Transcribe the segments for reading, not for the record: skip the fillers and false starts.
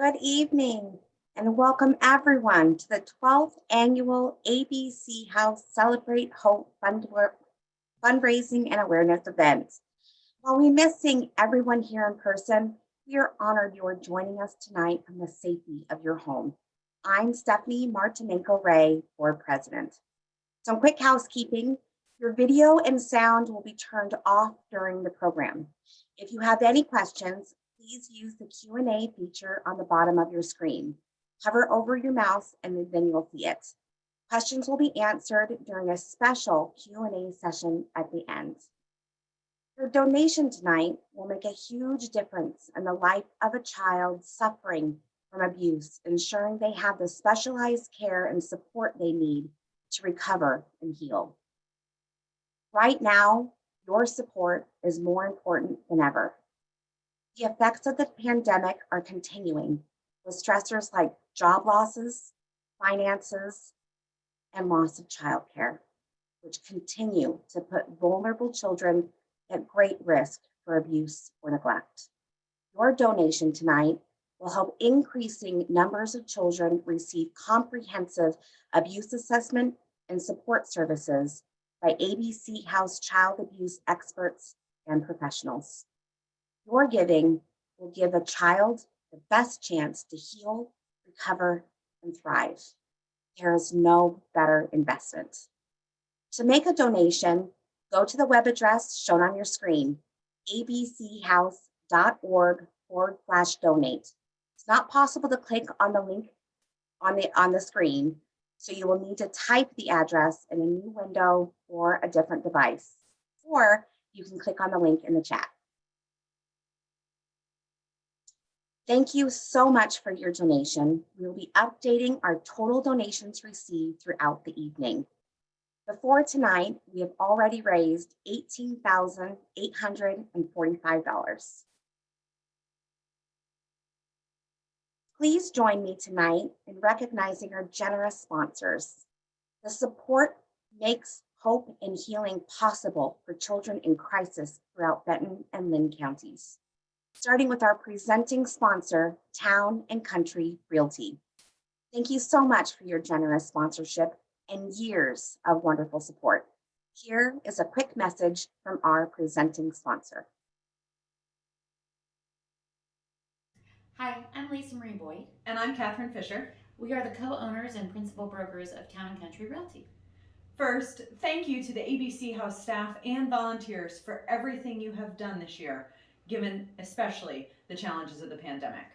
Good evening and welcome everyone to the 12th annual ABC House Celebrate Hope fundraising and awareness event. While we miss seeing everyone here in person, we are honored you are joining us tonight from the safety of your home. I'm Stephanie Martinenko Ray, Board President. Some quick housekeeping. Your video and sound will be turned off during the program. If you have any questions, please use the Q&A feature on the bottom of your screen. Hover over your mouse and then you'll see it. Questions will be answered during a special Q&A session at the end. Your donation tonight will make a huge difference in the life of a child suffering from abuse, ensuring they have the specialized care and support they need to recover and heal. Right now, your support is more important than ever. The effects of the pandemic are continuing with stressors like job losses, finances, and loss of childcare, which continue to put vulnerable children at great risk for abuse or neglect. Your donation tonight will help increasing numbers of children receive comprehensive abuse assessment and support services by ABC House child abuse experts and professionals. Your giving will give a child the best chance to heal, recover, and thrive. There is no better investment. To make a donation, go to the web address shown on your screen, abchouse.org/donate. It's not possible to click on the link on the screen, so you will need to type the address in a new window or a different device, or you can click on the link in the chat. Thank you so much for your donation. We will be updating our total donations received throughout the evening. Before tonight, we have already raised $18,845. Please join me tonight in recognizing our generous sponsors. The support makes hope and healing possible for children in crisis throughout Benton and Linn counties, starting with our presenting sponsor, Town and Country Realty. Thank you so much for your generous sponsorship and years of wonderful support. Here is a quick message from our presenting sponsor. Hi, I'm Lisa Marie Boyd. And I'm Catherine Fisher. We are the co-owners and principal brokers of Town and Country Realty. First, thank you to the ABC House staff and volunteers for everything you have done this year, given especially the challenges of the pandemic.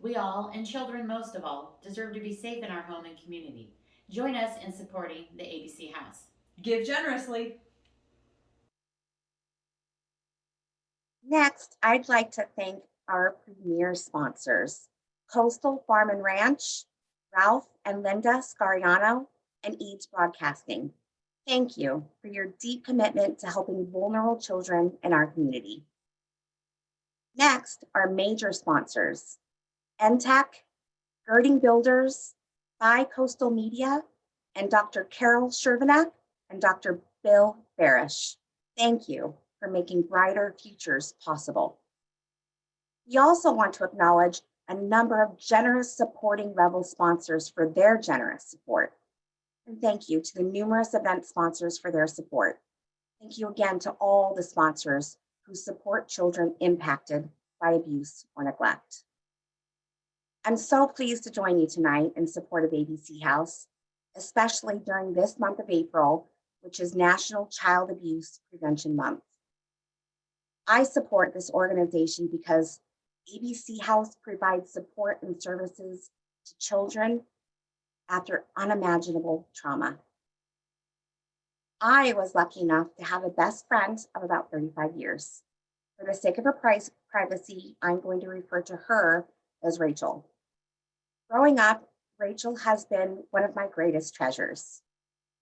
We all, and children most of all, deserve to be safe in our home and community. Join us in supporting the ABC House. Give generously. Next, I'd like to thank our premier sponsors, Coastal Farm and Ranch, Ralph and Linda Scariano, and Eads Broadcasting. Thank you for your deep commitment to helping vulnerable children in our community. Next, our major sponsors, NTAC, Girding Builders, Bi-Coastal Media, and Dr. Carol Shervanek and Dr. Bill Barish. Thank you for making brighter futures possible. We also want to acknowledge a number of generous supporting level sponsors for their generous support. And thank you to the numerous event sponsors for their support. Thank you again to all the sponsors who support children impacted by abuse or neglect. I'm so pleased to join you tonight in support of ABC House, especially during this month of April, which is National Child Abuse Prevention Month. I support this organization because ABC House provides support and services to children after unimaginable trauma. I was lucky enough to have a best friend of about 35 years. For the sake of her privacy, I'm going to refer to her as Rachel. Growing up, Rachel has been one of my greatest treasures.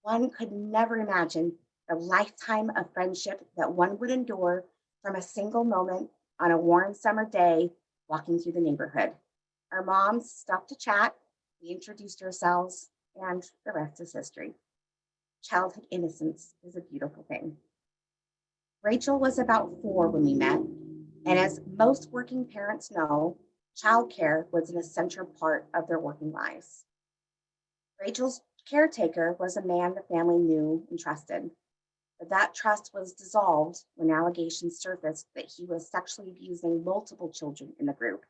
One could never imagine the lifetime of friendship that one would endure from a single moment on a warm summer day walking through the neighborhood. Our moms stopped to chat, we introduced ourselves, and the rest is history. Childhood innocence is a beautiful thing. Rachel was about 4 when we met, and as most working parents know, Childcare was an essential part of their working lives. Rachel's caretaker was a man the family knew and trusted, but that trust was dissolved when allegations surfaced that he was sexually abusing multiple children in the group,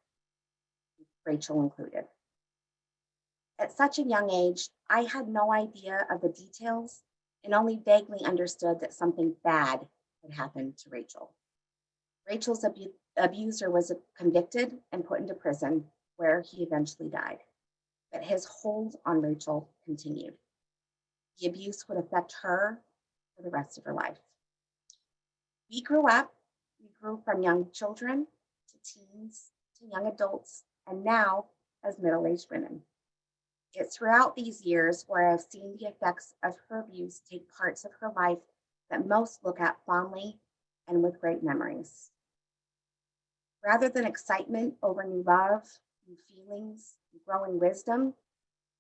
Rachel included. At such a young age, I had no idea of the details and only vaguely understood that something bad had happened to Rachel. Rachel's abuser was convicted and put into prison, where he eventually died. But his hold on Rachel continued. The abuse would affect her for the rest of her life. We grew up, we grew from young children to teens to young adults, and now as middle aged women. It's throughout these years where I've seen the effects of her abuse take parts of her life that most look at fondly and with great memories. Rather than excitement over new love, new feelings, and growing wisdom,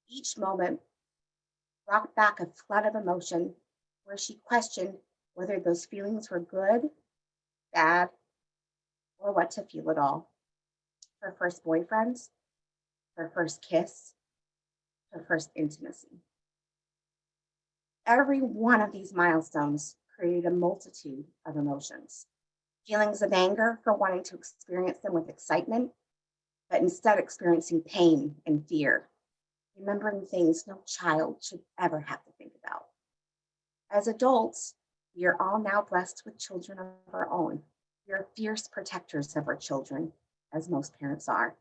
each moment brought back a flood of emotion where she questioned whether those feelings were good, bad, or what to feel at all. Her first boyfriends, her first kiss, her first intimacy. Every one of these milestones created a multitude of emotions. Feelings of anger for wanting to experience them with excitement, but instead experiencing pain and fear, remembering things no child should ever have to think about. As adults, we are all now blessed with children of our own. We are fierce protectors of our children, as most parents are.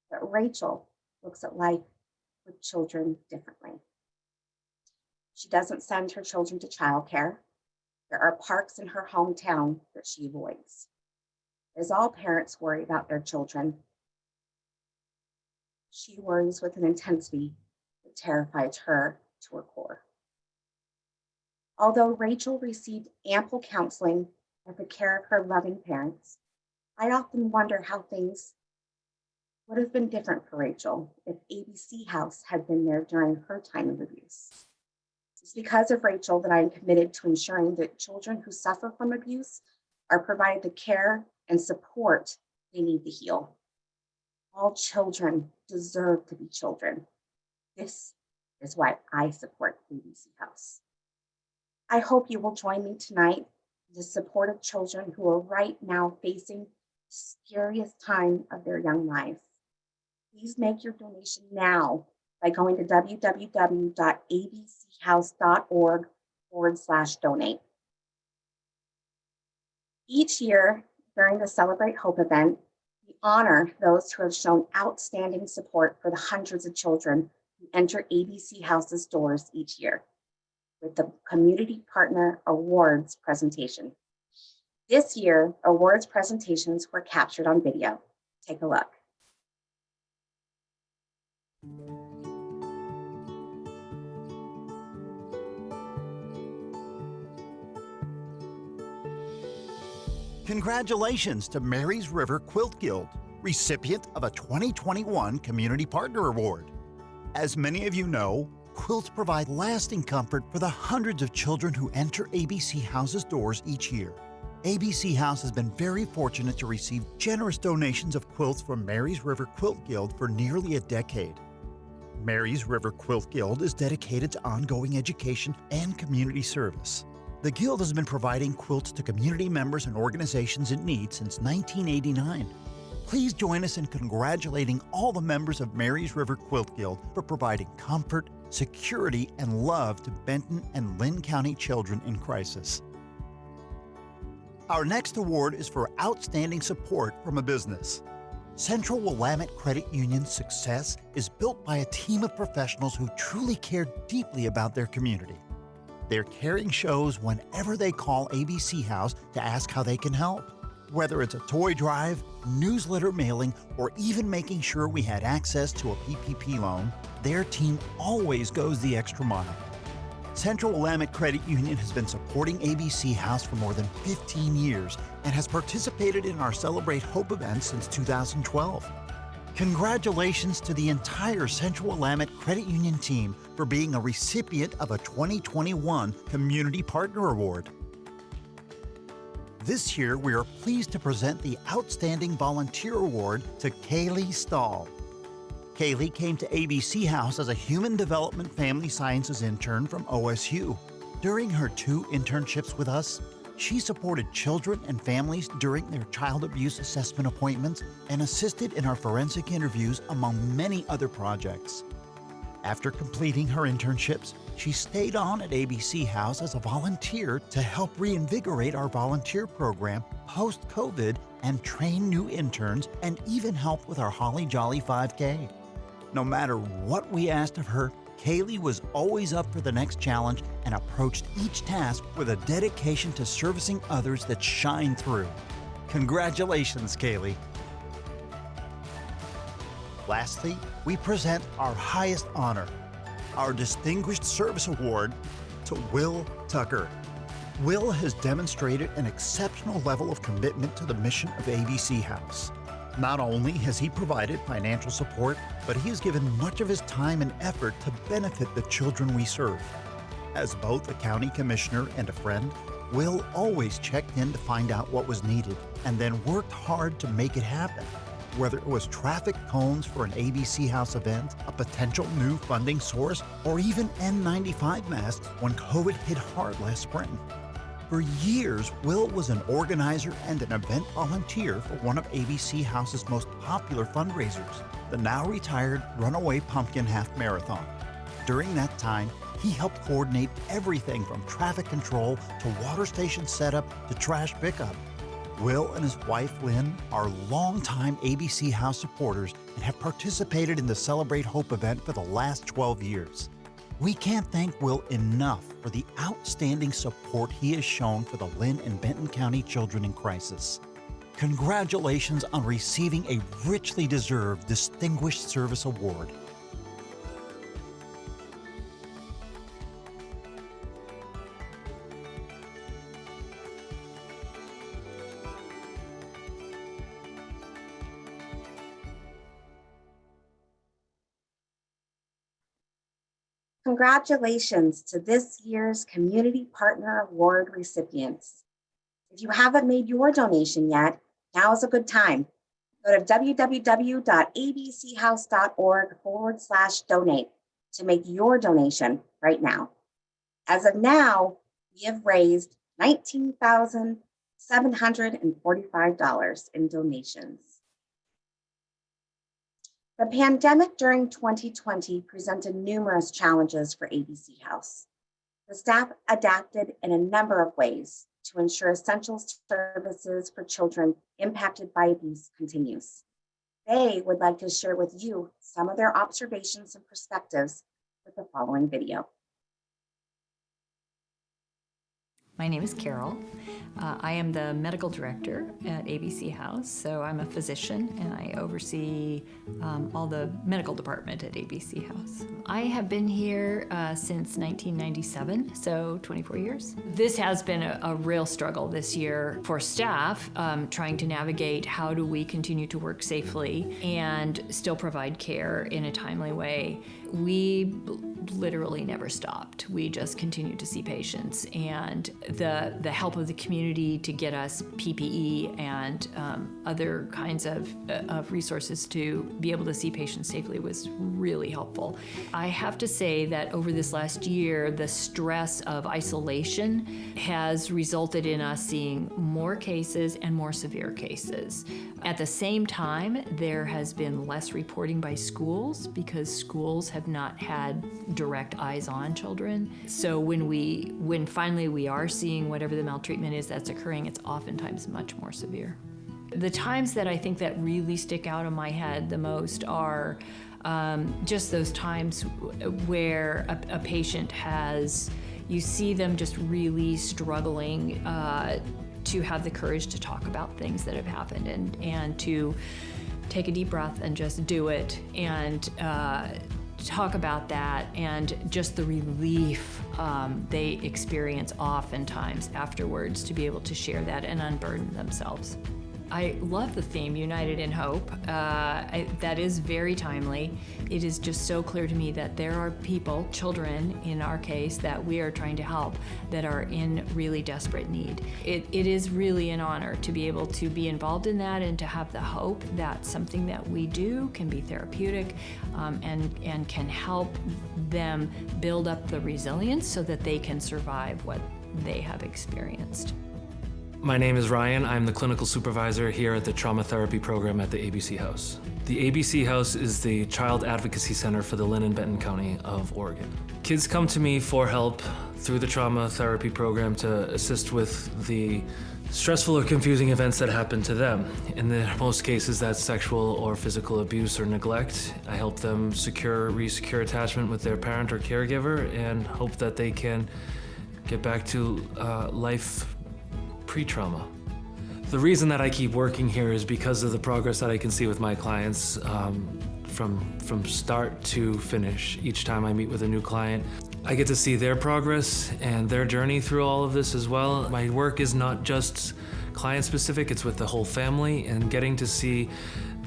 But Rachel looks at life with children differently. She doesn't send her children to childcare. There are parks in her hometown that she avoids. As all parents worry about their children, she worries with an intensity that terrifies her to her core. Although Rachel received ample counseling at the care of her loving parents, I often wonder how things would have been different for Rachel if ABC House had been there during her time of abuse. It's because of Rachel that I am committed to ensuring that children who suffer from abuse are provided the care and support they need to heal. All children deserve to be children. This is why I support ABC House. I hope you will join me tonight in the support of children who are right now facing the scariest time of their young lives. Please make your donation now by going to www.abchouse.org/donate. Each year during the Celebrate Hope event, we honor those who have shown outstanding support for the hundreds of children who enter ABC House's doors each year with the Community Partner Awards presentation. This year, awards presentations were captured on video. Take a look. Congratulations to Mary's River Quilt Guild, recipient of a 2021 Community Partner Award. As many of you know, quilts provide lasting comfort for the hundreds of children who enter ABC House's doors each year. ABC House has been very fortunate to receive generous donations of quilts from Mary's River Quilt Guild for nearly a decade. Mary's River Quilt Guild is dedicated to ongoing education and community service. The Guild has been providing quilts to community members and organizations in need since 1989. Please join us in congratulating all the members of Mary's River Quilt Guild for providing comfort, security, and love to Benton and Linn County children in crisis. Our next award is for outstanding support from a business. Central Willamette Credit Union's success is built by a team of professionals who truly care deeply about their community. Their caring shows whenever they call ABC House to ask how they can help. Whether it's a toy drive, newsletter mailing, or even making sure we had access to a PPP loan, their team always goes the extra mile. Central Willamette Credit Union has been supporting ABC House for more than 15 years and has participated in our Celebrate Hope event since 2012. Congratulations to the entire Central Willamette Credit Union team for being a recipient of a 2021 Community Partner Award. This year, we are pleased to present the Outstanding Volunteer Award to Kaylee Stahl. Kaylee came to ABC House as a Human Development Family Sciences intern from OSU. During her 2 internships with us, she supported children and families during their child abuse assessment appointments and assisted in our forensic interviews, among many other projects. After completing her internships, she stayed on at ABC House as a volunteer to help reinvigorate our volunteer program post-COVID and train new interns and even help with our Holly Jolly 5K. No matter what we asked of her, Kaylee was always up for the next challenge and approached each task with a dedication to servicing others that shine through. Congratulations, Kaylee. Lastly, we present our highest honor, our Distinguished Service Award, to Will Tucker. Will has demonstrated an exceptional level of commitment to the mission of ABC House. Not only has he provided financial support, but he has given much of his time and effort to benefit the children we serve. As both a county commissioner and a friend, Will always checked in to find out what was needed and then worked hard to make it happen. Whether it was traffic cones for an ABC House event, a potential new funding source, or even N95 masks when COVID hit hard last spring. For years, Will was an organizer and an event volunteer for one of ABC House's most popular fundraisers, the now retired Runaway Pumpkin Half Marathon. During that time, he helped coordinate everything from traffic control to water station setup to trash pickup. Will and his wife Lynn are longtime ABC House supporters and have participated in the Celebrate Hope event for the last 12 years. We can't thank Will enough for the outstanding support he has shown for the Linn and Benton County children in crisis. Congratulations on receiving a richly deserved Distinguished Service Award. Congratulations to this year's Community Partner Award recipients. If you haven't made your donation yet, now is a good time. Go to www.abchouse.org/donate to make your donation right now. As of now, we have raised $19,745 in donations. The pandemic during 2020 presented numerous challenges for ABC House. The staff adapted in a number of ways to ensure essential services for children impacted by abuse continues. They would like to share with you some of their observations and perspectives with the following video. My name is Carol. I am the medical director at ABC House, so I'm a physician and I oversee all the medical department at ABC House. I have been here since 1997, so 24 years. This has been a real struggle this year for staff, trying to navigate how do we continue to work safely and still provide care in a timely way. We literally never stopped. We just continued to see patients, and the help of the community to get us PPE and other kinds of resources to be able to see patients safely was really helpful. I have to say that over this last year, the stress of isolation has resulted in us seeing more cases and more severe cases. At the same time, there has been less reporting by schools because schools have not had direct eyes on children. So when finally we are seeing whatever the maltreatment is that's occurring, it's oftentimes much more severe. The times that I think that really stick out in my head the most are just those times where a patient you see them just really struggling to have the courage to talk about things that have happened and to take a deep breath and just do it and talk about that, and just the relief they experience oftentimes afterwards to be able to share that and unburden themselves. I love the theme, United in Hope. That is very timely. It is just so clear to me that there are people, children in our case, that we are trying to help that are in really desperate need. It is really an honor to be able to be involved in that and to have the hope that something that we do can be therapeutic and can help them build up the resilience so that they can survive what they have experienced. My name is Ryan. I'm the clinical supervisor here at the trauma therapy program at the ABC House. The ABC House is the child advocacy center for the Linn and Benton County of Oregon. Kids come to me for help through the trauma therapy program to assist with the stressful or confusing events that happen to them. In most cases, that's sexual or physical abuse or neglect. I help them re-secure attachment with their parent or caregiver and hope that they can get back to life pre-trauma. The reason that I keep working here is because of the progress that I can see with my clients from start to finish. Each time I meet with a new client, I get to see their progress and their journey through all of this as well. My work is not just client-specific, it's with the whole family, and getting to see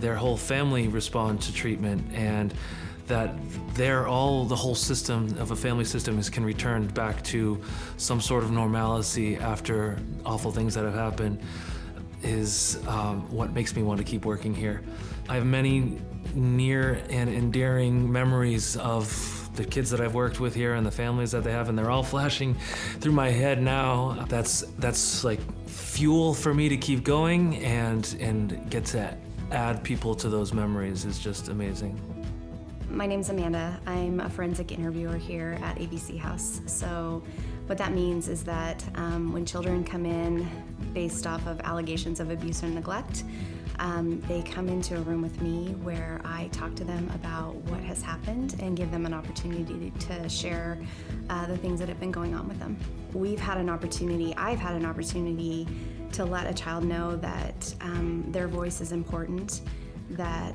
their whole family respond to treatment, and that the whole system of a family system can return back to some sort of normalcy after awful things that have happened is what makes me want to keep working here. I have many near and endearing memories of the kids that I've worked with here and the families that they have, and they're all flashing through my head now. That's like fuel for me to keep going and get to add people to those memories is just amazing. My name's Amanda. I'm a forensic interviewer here at ABC House. So what that means is that when children come in based off of allegations of abuse or neglect, they come into a room with me where I talk to them about what has happened and give them an opportunity to share the things that have been going on with them. I've had an opportunity to let a child know that their voice is important, that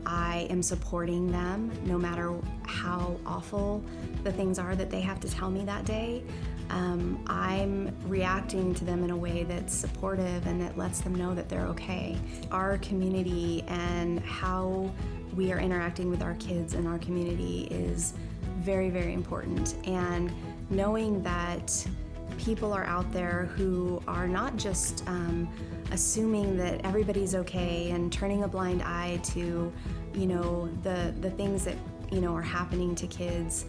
I am supporting them no matter how awful the things are that they have to tell me that day. I'm reacting to them in a way that's supportive and that lets them know that they're okay. Our community and how we are interacting with our kids in our community is very, very important. And knowing that people are out there who are not just assuming that everybody's okay and turning a blind eye to, the things that, are happening to kids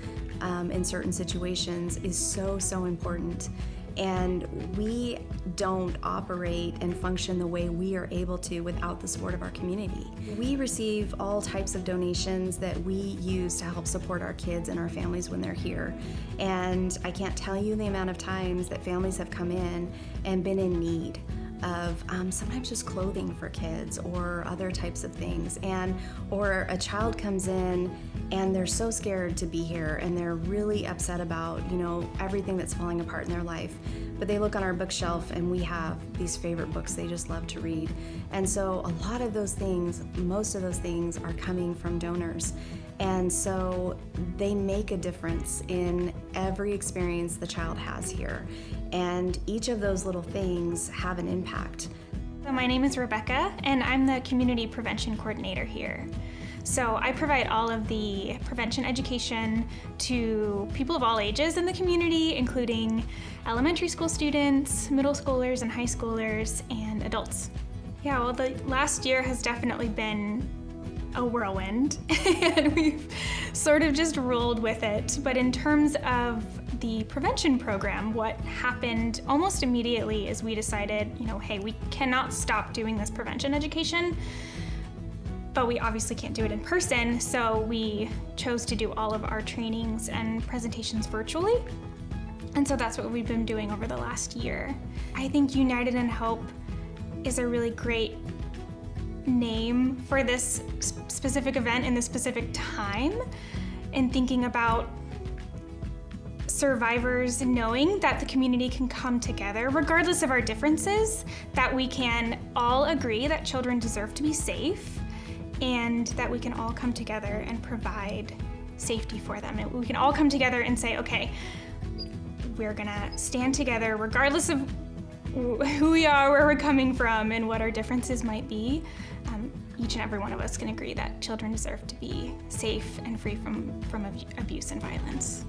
in certain situations is so, so important. And we don't operate and function the way we are able to without the support of our community. We receive all types of donations that we use to help support our kids and our families when they're here. And I can't tell you the amount of times that families have come in and been in need of sometimes just clothing for kids or other types of things, or a child comes in and they're so scared to be here and they're really upset about everything that's falling apart in their life, but they look on our bookshelf and we have these favorite books they just love to read. And so a lot of those things, most of those things are coming from donors. And so they make a difference in every experience the child has here. And each of those little things have an impact. So my name is Rebecca, and I'm the Community Prevention Coordinator here. So I provide all of the prevention education to people of all ages in the community, including elementary school students, middle schoolers and high schoolers, and adults. Yeah, well, the last year has definitely been a whirlwind, and we've sort of just rolled with it. But in terms of the prevention program, what happened almost immediately is we decided, hey, we cannot stop doing this prevention education, but we obviously can't do it in person, so we chose to do all of our trainings and presentations virtually. And so that's what we've been doing over the last year. I think United in Hope is a really great name for this specific event in this specific time, and thinking about survivors knowing that the community can come together regardless of our differences, that we can all agree that children deserve to be safe, and that we can all come together and provide safety for them. And we can all come together and say, okay, we're gonna stand together regardless of who we are, where we're coming from, and what our differences might be, each and every one of us can agree that children deserve to be safe and free from abuse and violence.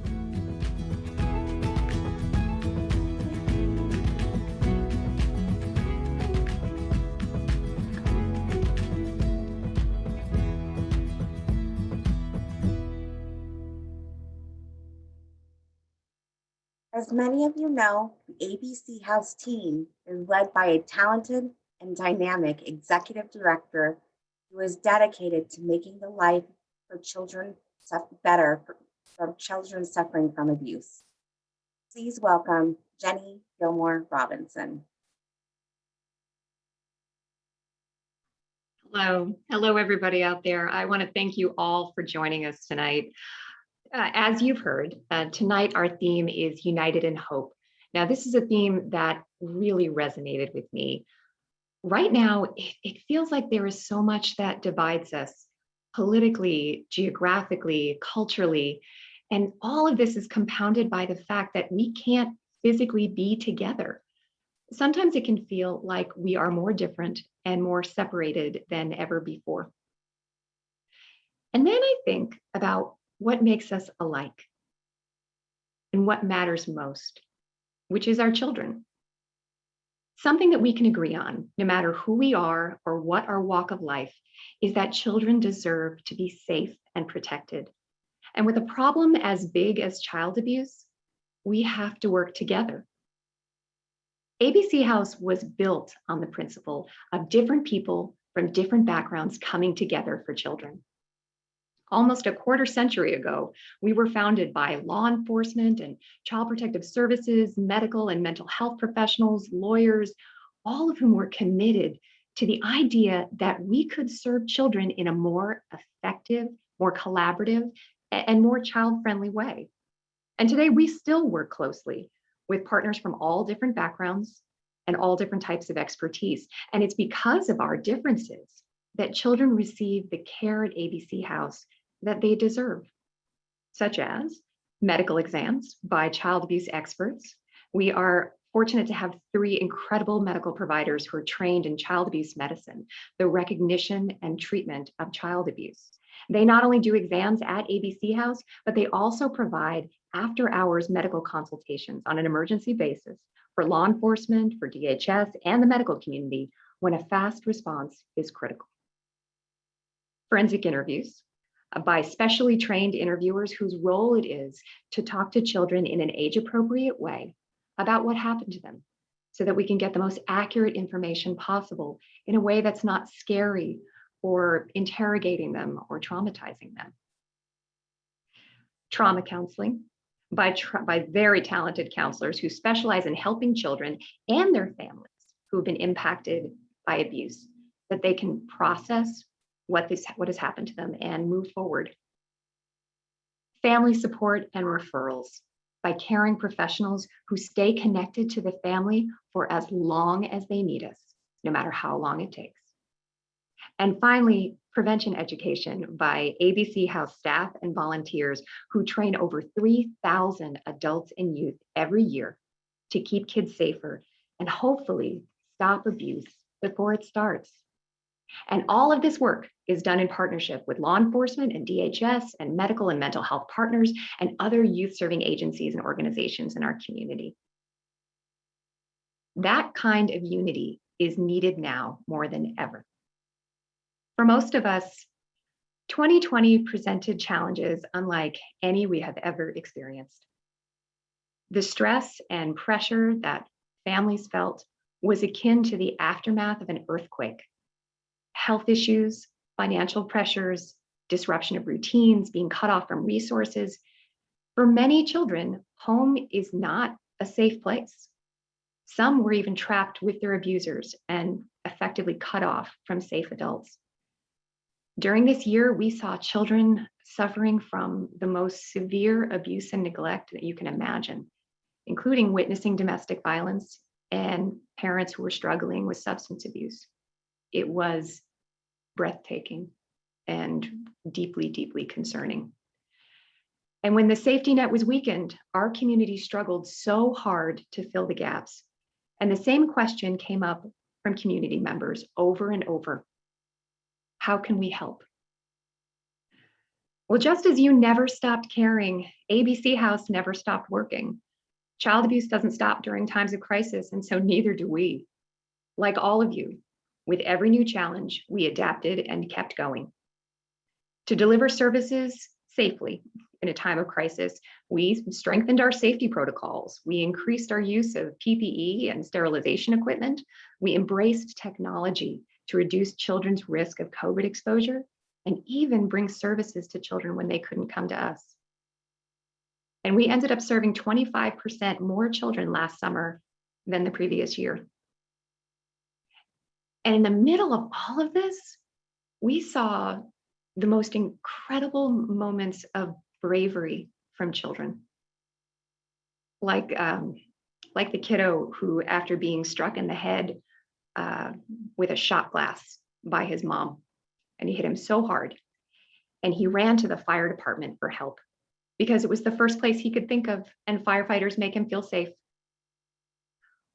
As many of you know, the ABC House team is led by a talented and dynamic executive director who is dedicated to making the life for children better from children suffering from abuse. Please welcome Jenny Gilmore Robinson. Hello, everybody out there. I want to thank you all for joining us tonight. As you've heard, tonight our theme is United in Hope. Now, this is a theme that really resonated with me. Right now, it feels like there is so much that divides us politically, geographically, culturally, and all of this is compounded by the fact that we can't physically be together. Sometimes it can feel like we are more different and more separated than ever before. And then I think about what makes us alike and what matters most, which is our children. Something that we can agree on, no matter who we are or what our walk of life, is that children deserve to be safe and protected. And with a problem as big as child abuse, we have to work together. ABC House was built on the principle of different people from different backgrounds coming together for children. Almost a quarter century ago, we were founded by law enforcement and child protective services, medical and mental health professionals, lawyers, all of whom were committed to the idea that we could serve children in a more effective, more collaborative, and more child-friendly way. And today we still work closely with partners from all different backgrounds and all different types of expertise. And it's because of our differences that children receive the care at ABC House that they deserve, such as medical exams by child abuse experts. We are fortunate to have 3 incredible medical providers who are trained in child abuse medicine, the recognition and treatment of child abuse. They not only do exams at ABC House, but they also provide after-hours medical consultations on an emergency basis for law enforcement, for DHS, and the medical community when a fast response is critical. Forensic interviews by specially trained interviewers whose role it is to talk to children in an age-appropriate way about what happened to them so that we can get the most accurate information possible in a way that's not scary or interrogating them or traumatizing them. Trauma counseling by very talented counselors who specialize in helping children and their families who have been impacted by abuse, that they can process what has happened to them and move forward. Family support and referrals by caring professionals who stay connected to the family for as long as they need us, no matter how long it takes. And finally, prevention education by ABC House staff and volunteers who train over 3,000 adults and youth every year to keep kids safer and hopefully stop abuse before it starts. And all of this work is done in partnership with law enforcement and DHS and medical and mental health partners and other youth-serving agencies and organizations in our community. That kind of unity is needed now more than ever. For most of us, 2020 presented challenges unlike any we have ever experienced. The stress and pressure that families felt was akin to the aftermath of an earthquake. Health issues, financial pressures, disruption of routines, being cut off from resources. For many children, home is not a safe place. Some were even trapped with their abusers and effectively cut off from safe adults. During this year, we saw children suffering from the most severe abuse and neglect that you can imagine, including witnessing domestic violence and parents who were struggling with substance abuse. It was breathtaking and deeply, deeply concerning. And when the safety net was weakened, our community struggled so hard to fill the gaps. And the same question came up from community members over and over. How can we help? Well, just as you never stopped caring, ABC House never stopped working. Child abuse doesn't stop during times of crisis, and so neither do we. Like all of you, with every new challenge, we adapted and kept going. To deliver services safely in a time of crisis, we strengthened our safety protocols. We increased our use of PPE and sterilization equipment. We embraced technology to reduce children's risk of COVID exposure and even bring services to children when they couldn't come to us. And we ended up serving 25% more children last summer than the previous year. And in the middle of all of this, we saw the most incredible moments of bravery from children. Like the kiddo who, after being struck in the head with a shot glass by his mom, and he hit him so hard, and he ran to the fire department for help because it was the first place he could think of, and firefighters make him feel safe.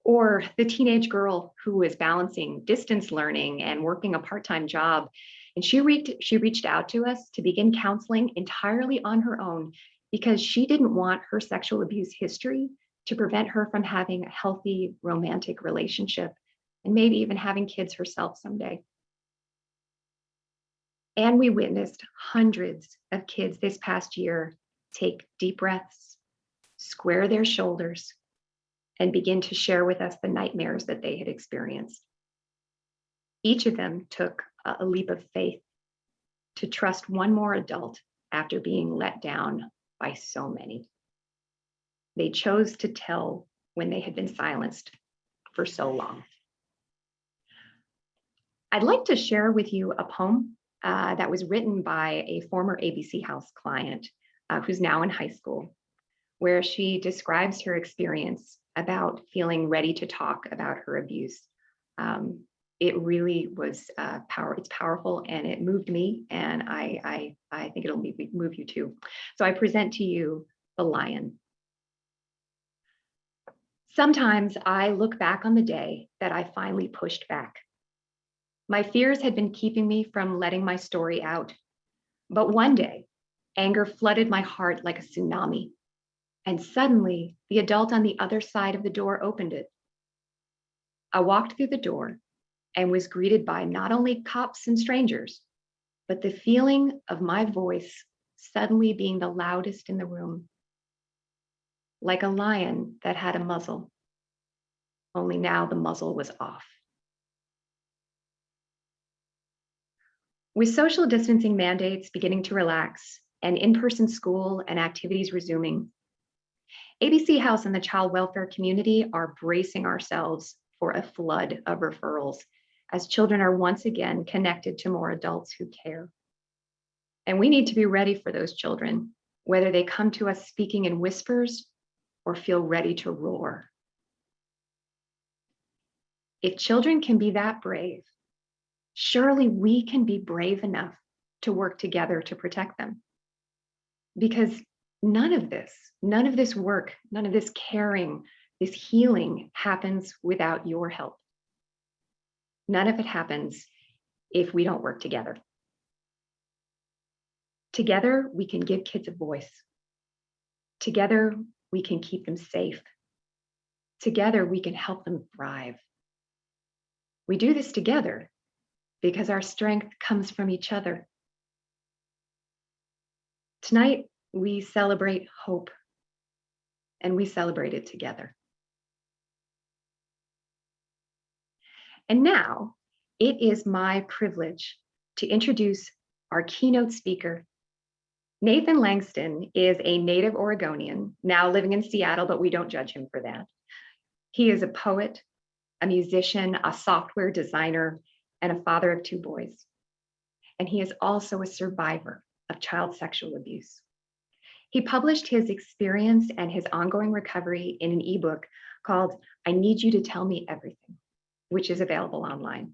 Or the teenage girl who was balancing distance learning and working a part-time job, and she reached out to us to begin counseling entirely on her own because she didn't want her sexual abuse history to prevent her from having a healthy romantic relationship and maybe even having kids herself someday. And we witnessed hundreds of kids this past year take deep breaths, square their shoulders, and begin to share with us the nightmares that they had experienced. Each of them took a leap of faith to trust one more adult after being let down by so many. They chose to tell when they had been silenced for so long. I'd like to share with you a poem that was written by a former ABC House client who's now in high school, where she describes her experience about feeling ready to talk about her abuse. It really was it's powerful, and it moved me, and I think it'll move you too. So I present to you The Lion. Sometimes I look back on the day that I finally pushed back. My fears had been keeping me from letting my story out. But one day, anger flooded my heart like a tsunami. And suddenly, the adult on the other side of the door opened it. I walked through the door and was greeted by not only cops and strangers, but the feeling of my voice suddenly being the loudest in the room. Like a lion that had a muzzle, only now the muzzle was off. With social distancing mandates beginning to relax and in-person school and activities resuming, ABC House and the child welfare community are bracing ourselves for a flood of referrals as children are once again connected to more adults who care. And we need to be ready for those children, whether they come to us speaking in whispers or feel ready to roar. If children can be that brave, surely we can be brave enough to work together to protect them. Because none of this work, none of this caring, this healing happens without your help. None of it happens if we don't work together. Together, we can give kids a voice. Together, we can keep them safe. Together, we can help them thrive. We do this together because our strength comes from each other. Tonight, we celebrate hope, and we celebrate it together. And now, it is my privilege to introduce our keynote speaker. Nathan Langston is a native Oregonian, now living in Seattle, but we don't judge him for that. He is a poet, a musician, a software designer, and a father of 2 boys. And he is also a survivor of child sexual abuse. He published his experience and his ongoing recovery in an ebook called I Need You to Tell Me Everything, which is available online.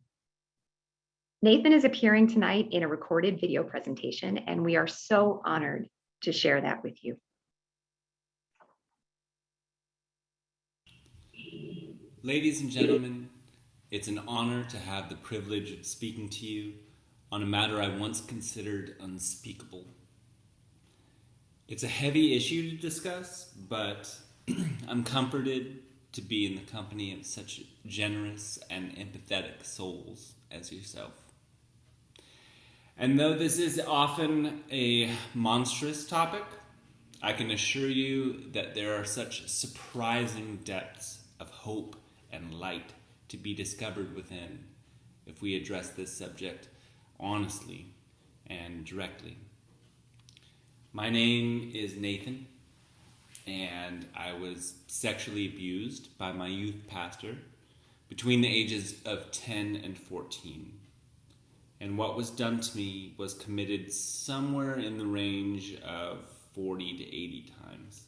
Nathan is appearing tonight in a recorded video presentation, and we are so honored to share that with you. Ladies and gentlemen, it's an honor to have the privilege of speaking to you on a matter I once considered unspeakable. It's a heavy issue to discuss, but I'm comforted to be in the company of such generous and empathetic souls as yourself. And though this is often a monstrous topic, I can assure you that there are such surprising depths of hope and light to be discovered within if we address this subject honestly and directly. My name is Nathan, and I was sexually abused by my youth pastor between the ages of 10 and 14. And what was done to me was committed somewhere in the range of 40 to 80 times.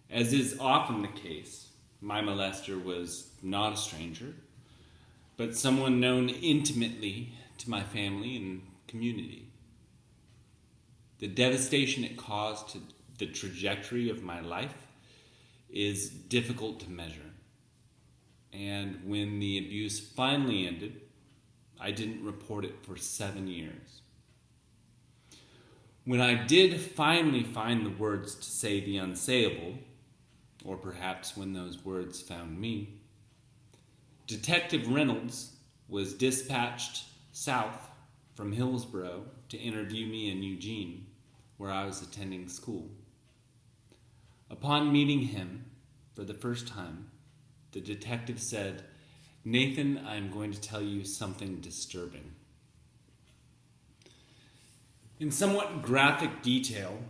As is often the case, my molester was not a stranger, but someone known intimately to my family and community. The devastation it caused to the trajectory of my life is difficult to measure. And when the abuse finally ended, I didn't report it for 7 years. When I did finally find the words to say the unsayable, or perhaps when those words found me, Detective Reynolds was dispatched south from Hillsborough to interview me in Eugene, where I was attending school. Upon meeting him for the first time, the detective said, "Nathan, I'm going to tell you something disturbing." In somewhat graphic detail,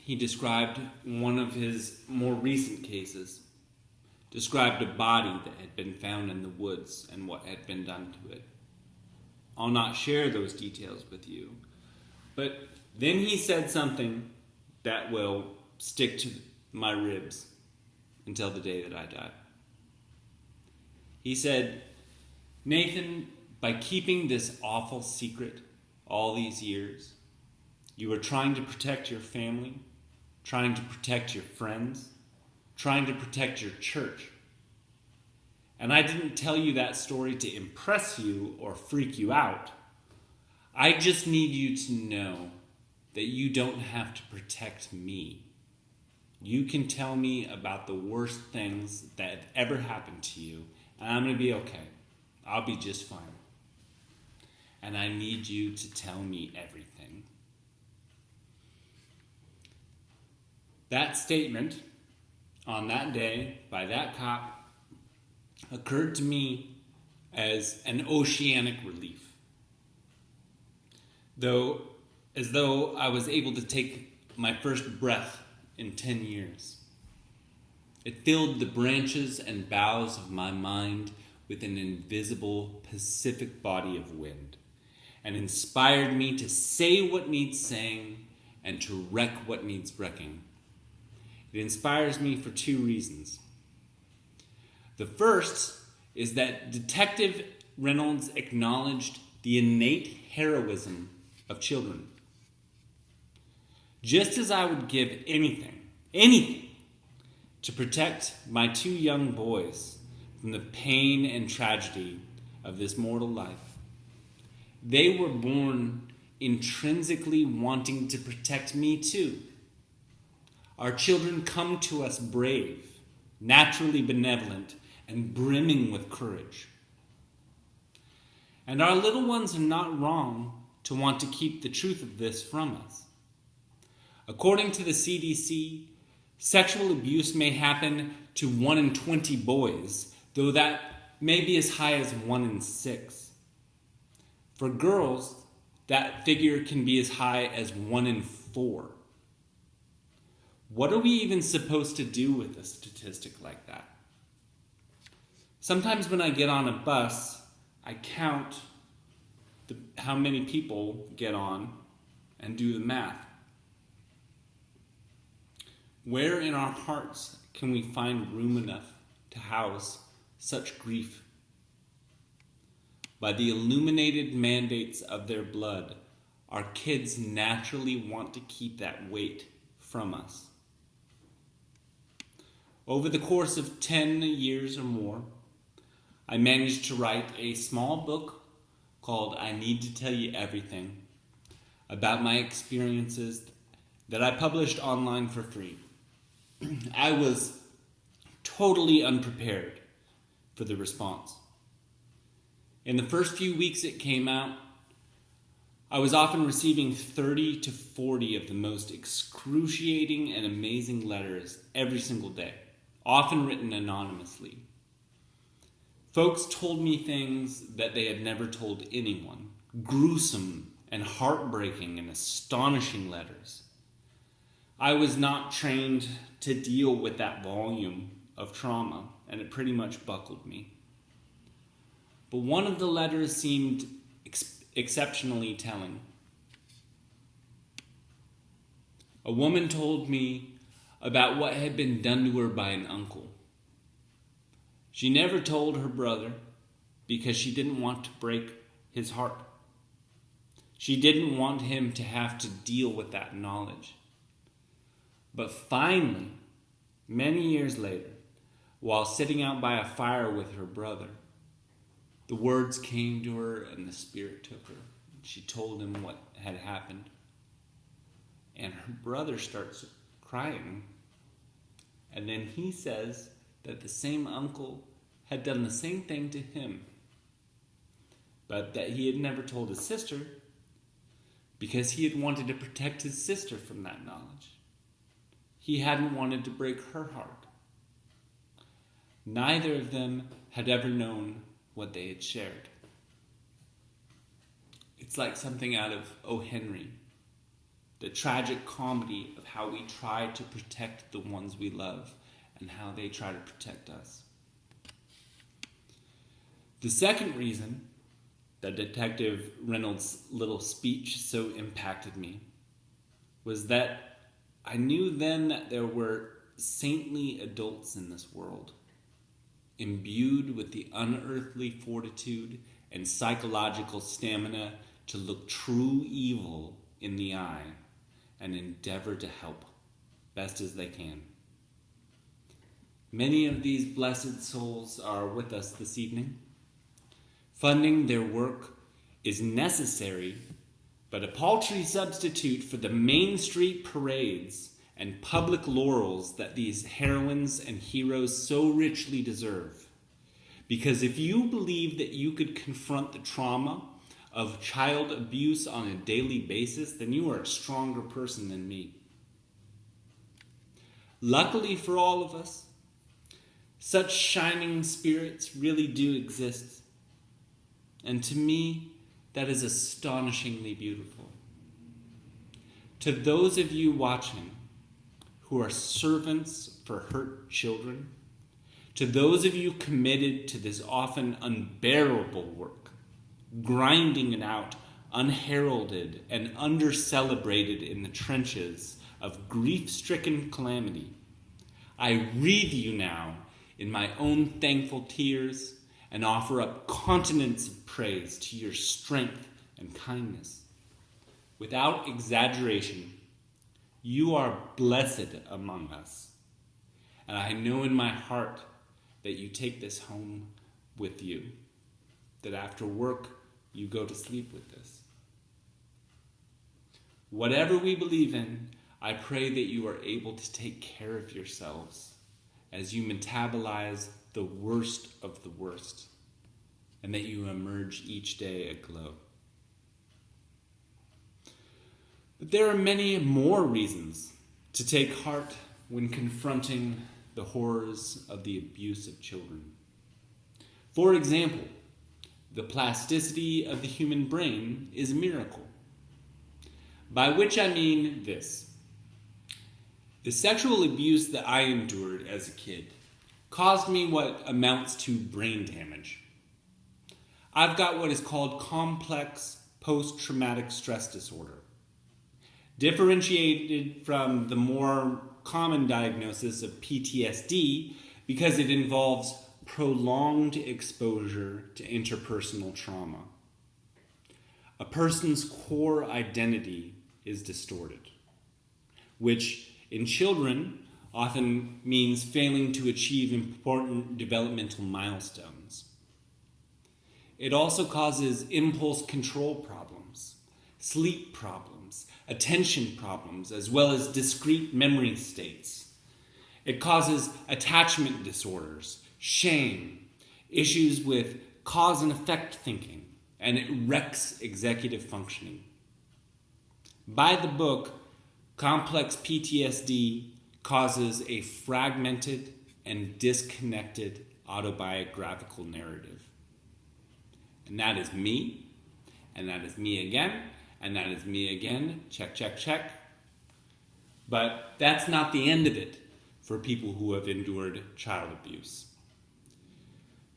he described one of his more recent cases, described a body that had been found in the woods and what had been done to it. I'll not share those details with you, but then he said something that will stick to my ribs until the day that I die. He said, "Nathan, by keeping this awful secret all these years, you were trying to protect your family, trying to protect your friends, trying to protect your church. And I didn't tell you that story to impress you or freak you out. I just need you to know that you don't have to protect me. You can tell me about the worst things that have ever happened to you, and I'm going to be okay. I'll be just fine. And I need you to tell me everything." That statement on that day by that cop occurred to me as an oceanic relief. As though I was able to take my first breath in 10 years. It filled the branches and boughs of my mind with an invisible Pacific body of wind, and inspired me to say what needs saying and to wreck what needs wrecking. It inspires me for two reasons. The first is that Detective Reynolds acknowledged the innate heroism of children. Just as I would give anything, to protect my two young boys from the pain and tragedy of this mortal life, they were born intrinsically wanting to protect me too. Our children come to us brave, naturally benevolent, and brimming with courage. And our little ones are not wrong to want to keep the truth of this from us. According to the CDC, sexual abuse may happen to 1 in 20 boys, though that may be as high as 1 in 6. For girls, that figure can be as high as 1 in 4. What are we even supposed to do with a statistic like that? Sometimes when I get on a bus, I count how many people get on and do the math. Where in our hearts can we find room enough to house such grief? By the illuminated mandates of their blood, our kids naturally want to keep that weight from us. Over the course of 10 years or more, I managed to write a small book called I Need to Tell You Everything about my experiences that I published online for free. I was totally unprepared for the response. In the first few weeks it came out, I was often receiving 30 to 40 of the most excruciating and amazing letters every single day, often written anonymously. Folks told me things that they had never told anyone, gruesome and heartbreaking and astonishing letters. I was not trained to deal with that volume of trauma, and it pretty much buckled me. But one of the letters seemed exceptionally telling. A woman told me about what had been done to her by an uncle. She never told her brother because she didn't want to break his heart. She didn't want him to have to deal with that knowledge. But finally, many years later, while sitting out by a fire with her brother, the words came to her and the Spirit took her. She told him what had happened. And her brother starts crying. And then he says that the same uncle had done the same thing to him, but that he had never told his sister because he had wanted to protect his sister from that knowledge. He hadn't wanted to break her heart. Neither of them had ever known what they had shared. It's like something out of O. Henry, the tragic comedy of how we try to protect the ones we love and how they try to protect us. The second reason that Detective Reynolds' little speech so impacted me was that I knew then that there were saintly adults in this world, imbued with the unearthly fortitude and psychological stamina to look true evil in the eye and endeavor to help best as they can. Many of these blessed souls are with us this evening. Funding their work is necessary, but a paltry substitute for the Main Street parades and public laurels that these heroines and heroes so richly deserve. Because if you believe that you could confront the trauma of child abuse on a daily basis, then you are a stronger person than me. Luckily for all of us, such shining spirits really do exist. And to me, that is astonishingly beautiful. To those of you watching who are servants for hurt children, to those of you committed to this often unbearable work, grinding it out unheralded and under-celebrated in the trenches of grief-stricken calamity, I wreathe you now in my own thankful tears and offer up continents of praise to your strength and kindness. Without exaggeration, you are blessed among us. And I know in my heart that you take this home with you, that after work, you go to sleep with this. Whatever we believe in, I pray that you are able to take care of yourselves as you metabolize the worst of the worst, and that you emerge each day aglow. But there are many more reasons to take heart when confronting the horrors of the abuse of children. For example, the plasticity of the human brain is a miracle. By which I mean this. The sexual abuse that I endured as a kid caused me what amounts to brain damage. I've got what is called complex post-traumatic stress disorder, differentiated from the more common diagnosis of PTSD because it involves prolonged exposure to interpersonal trauma. A person's core identity is distorted, which in children often means failing to achieve important developmental milestones. It also causes impulse control problems, sleep problems, attention problems, as well as discrete memory states. It causes attachment disorders, shame, issues with cause and effect thinking, and it wrecks executive functioning. By the book, complex PTSD causes a fragmented and disconnected autobiographical narrative. And that is me, and that is me again, and that is me again, check, check, check. But that's not the end of it for people who have endured child abuse.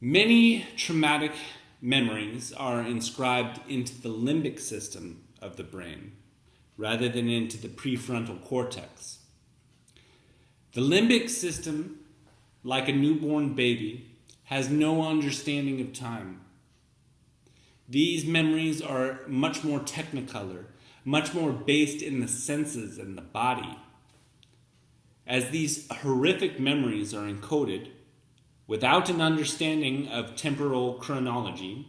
Many traumatic memories are inscribed into the limbic system of the brain, rather than into the prefrontal cortex. The limbic system, like a newborn baby, has no understanding of time. These memories are much more technicolor, much more based in the senses and the body. As these horrific memories are encoded, without an understanding of temporal chronology,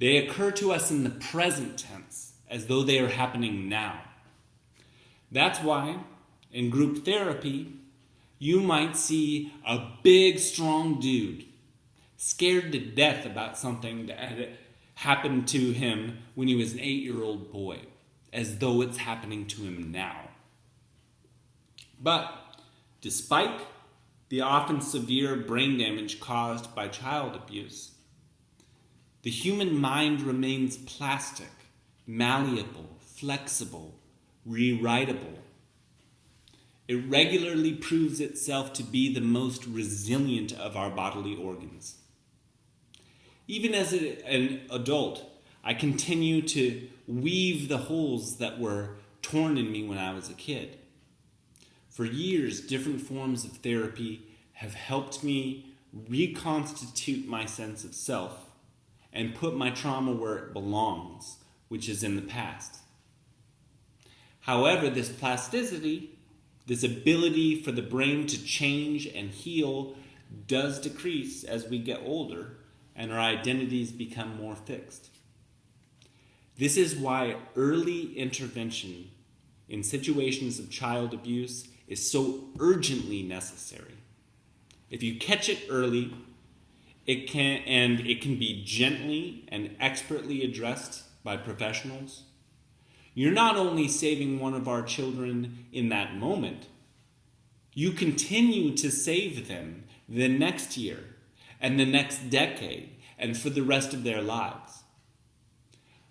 they occur to us in the present tense, as though they are happening now. That's why, in group therapy, you might see a big, strong dude scared to death about something that had happened to him when he was an 8-year-old boy, as though it's happening to him now. But despite the often severe brain damage caused by child abuse, the human mind remains plastic, malleable, flexible, rewritable. It regularly proves itself to be the most resilient of our bodily organs. Even as an adult, I continue to weave the holes that were torn in me when I was a kid. For years, different forms of therapy have helped me reconstitute my sense of self and put my trauma where it belongs, which is in the past. However, this plasticity, this ability for the brain to change and heal, does decrease as we get older and our identities become more fixed. This is why early intervention in situations of child abuse is so urgently necessary. If you catch it early, it can be gently and expertly addressed by professionals, you're not only saving one of our children in that moment, you continue to save them the next year and the next decade and for the rest of their lives.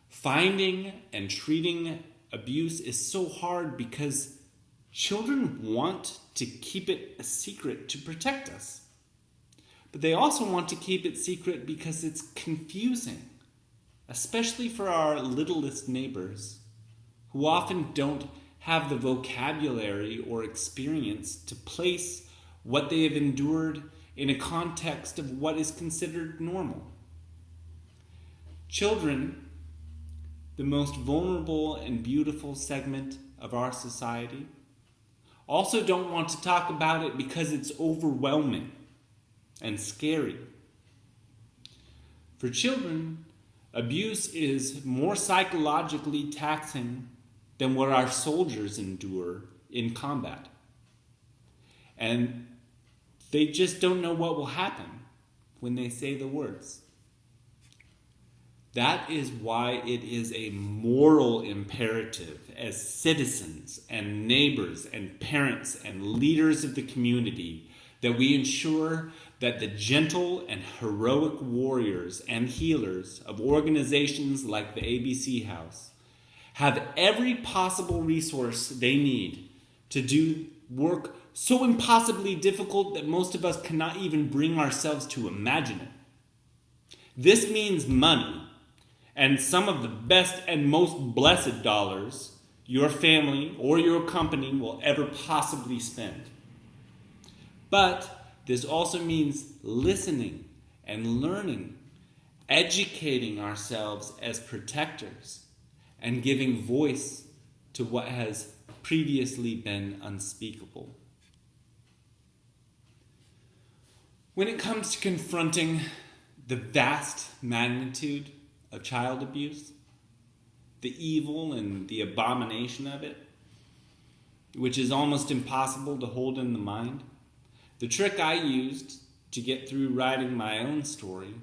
Finding and treating abuse is so hard because children want to keep it a secret to protect us. But they also want to keep it secret because it's confusing, especially for our littlest neighbors, who often don't have the vocabulary or experience to place what they have endured in a context of what is considered normal. Children, the most vulnerable and beautiful segment of our society, also don't want to talk about it because it's overwhelming and scary. For children, abuse is more psychologically taxing than what our soldiers endure in combat. And they just don't know what will happen when they say the words. That is why it is a moral imperative as citizens and neighbors and parents and leaders of the community that we ensure that the gentle and heroic warriors and healers of organizations like the ABC House have every possible resource they need to do work so impossibly difficult that most of us cannot even bring ourselves to imagine it. This means money, and some of the best and most blessed dollars your family or your company will ever possibly spend. But this also means listening and learning, educating ourselves as protectors, and giving voice to what has previously been unspeakable. When it comes to confronting the vast magnitude of child abuse, the evil and the abomination of it, which is almost impossible to hold in the mind, the trick I used to get through writing my own story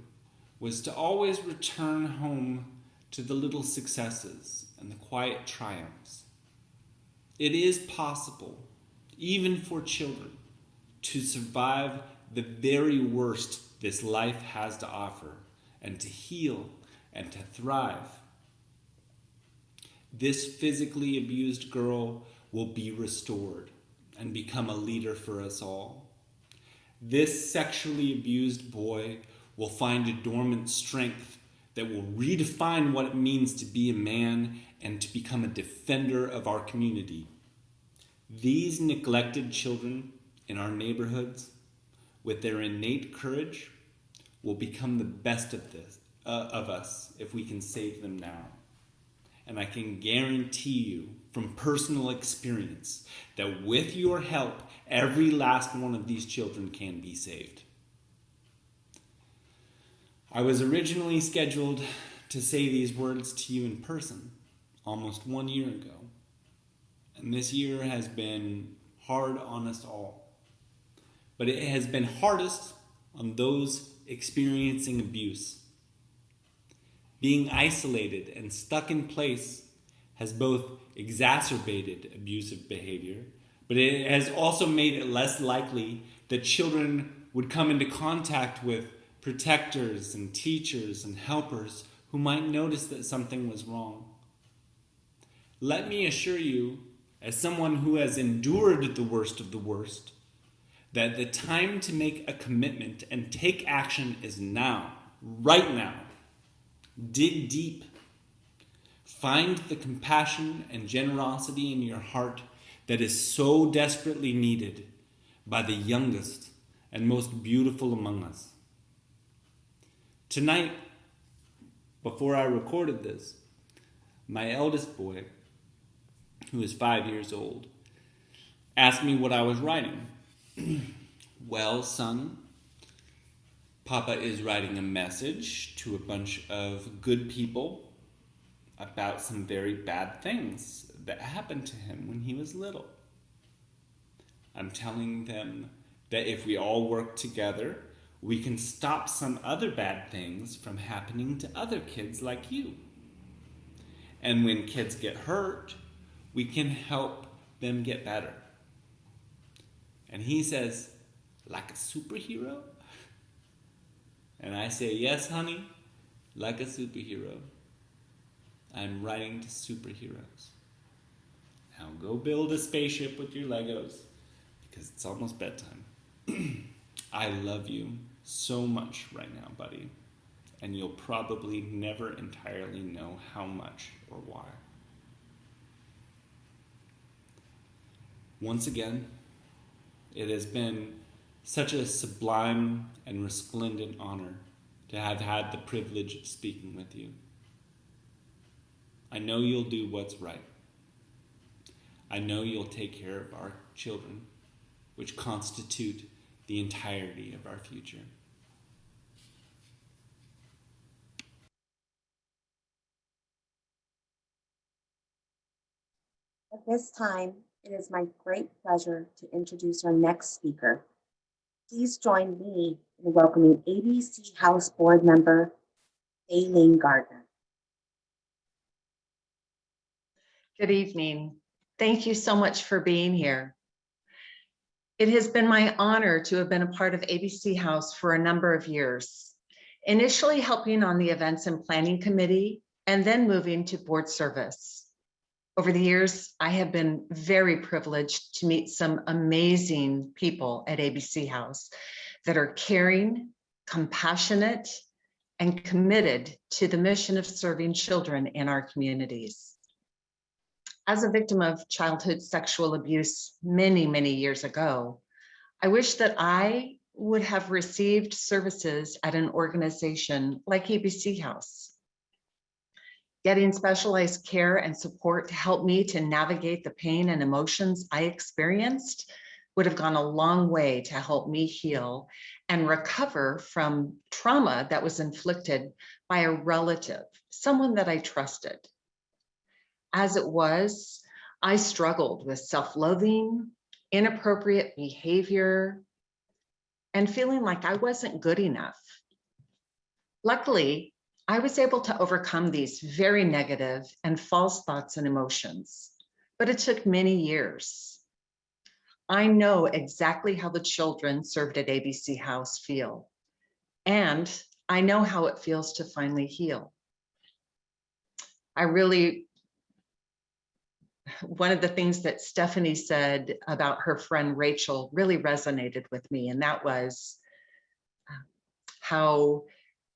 was to always return home to the little successes and the quiet triumphs. It is possible, even for children, to survive the very worst this life has to offer and to heal and to thrive. This physically abused girl will be restored and become a leader for us all. This sexually abused boy will find a dormant strength that will redefine what it means to be a man and to become a defender of our community. These neglected children in our neighborhoods, with their innate courage, will become the best of us if we can save them now. And I can guarantee you from personal experience that with your help, every last one of these children can be saved. I was originally scheduled to say these words to you in person almost 1 year ago. And this year has been hard on us all. But it has been hardest on those experiencing abuse. Being isolated and stuck in place has both exacerbated abusive behavior, but it has also made it less likely that children would come into contact with protectors and teachers and helpers who might notice that something was wrong. Let me assure you, as someone who has endured the worst of the worst, that the time to make a commitment and take action is now, right now. Dig deep. Find the compassion and generosity in your heart that is so desperately needed by the youngest and most beautiful among us. Tonight, before I recorded this, my eldest boy, who is 5 years old, asked me what I was writing. Well, son, Papa is writing a message to a bunch of good people about some very bad things that happened to him when he was little. I'm telling them that if we all work together, we can stop some other bad things from happening to other kids like you. And when kids get hurt, we can help them get better. And he says, like a superhero? And I say, yes, honey, like a superhero. I'm writing to superheroes. Now go build a spaceship with your Legos, because it's almost bedtime. I love you so much right now, buddy. And you'll probably never entirely know how much or why. Once again, it has been such a sublime and resplendent honor to have had the privilege of speaking with you. I know you'll do what's right. I know you'll take care of our children, which constitute the entirety of our future. At this time, it is my great pleasure to introduce our next speaker. Please join me in welcoming ABC House Board Member Aileen Gardner. Good evening. Thank you so much for being here. It has been my honor to have been a part of ABC House for a number of years, initially helping on the Events and Planning Committee and then moving to board service. Over the years, I have been very privileged to meet some amazing people at ABC House that are caring, compassionate, and committed to the mission of serving children in our communities. As a victim of childhood sexual abuse many, many years ago, I wish that I would have received services at an organization like ABC House. Getting specialized care and support helped me to navigate the pain and emotions I experienced would have gone a long way to help me heal and recover from trauma that was inflicted by a relative, someone that I trusted. As it was, I struggled with self-loathing, inappropriate behavior, and feeling like I wasn't good enough. Luckily, I was able to overcome these very negative and false thoughts and emotions, but it took many years. I know exactly how the children served at ABC House feel, and I know how it feels to finally heal. One of the things that Stephanie said about her friend Rachel really resonated with me, and that was how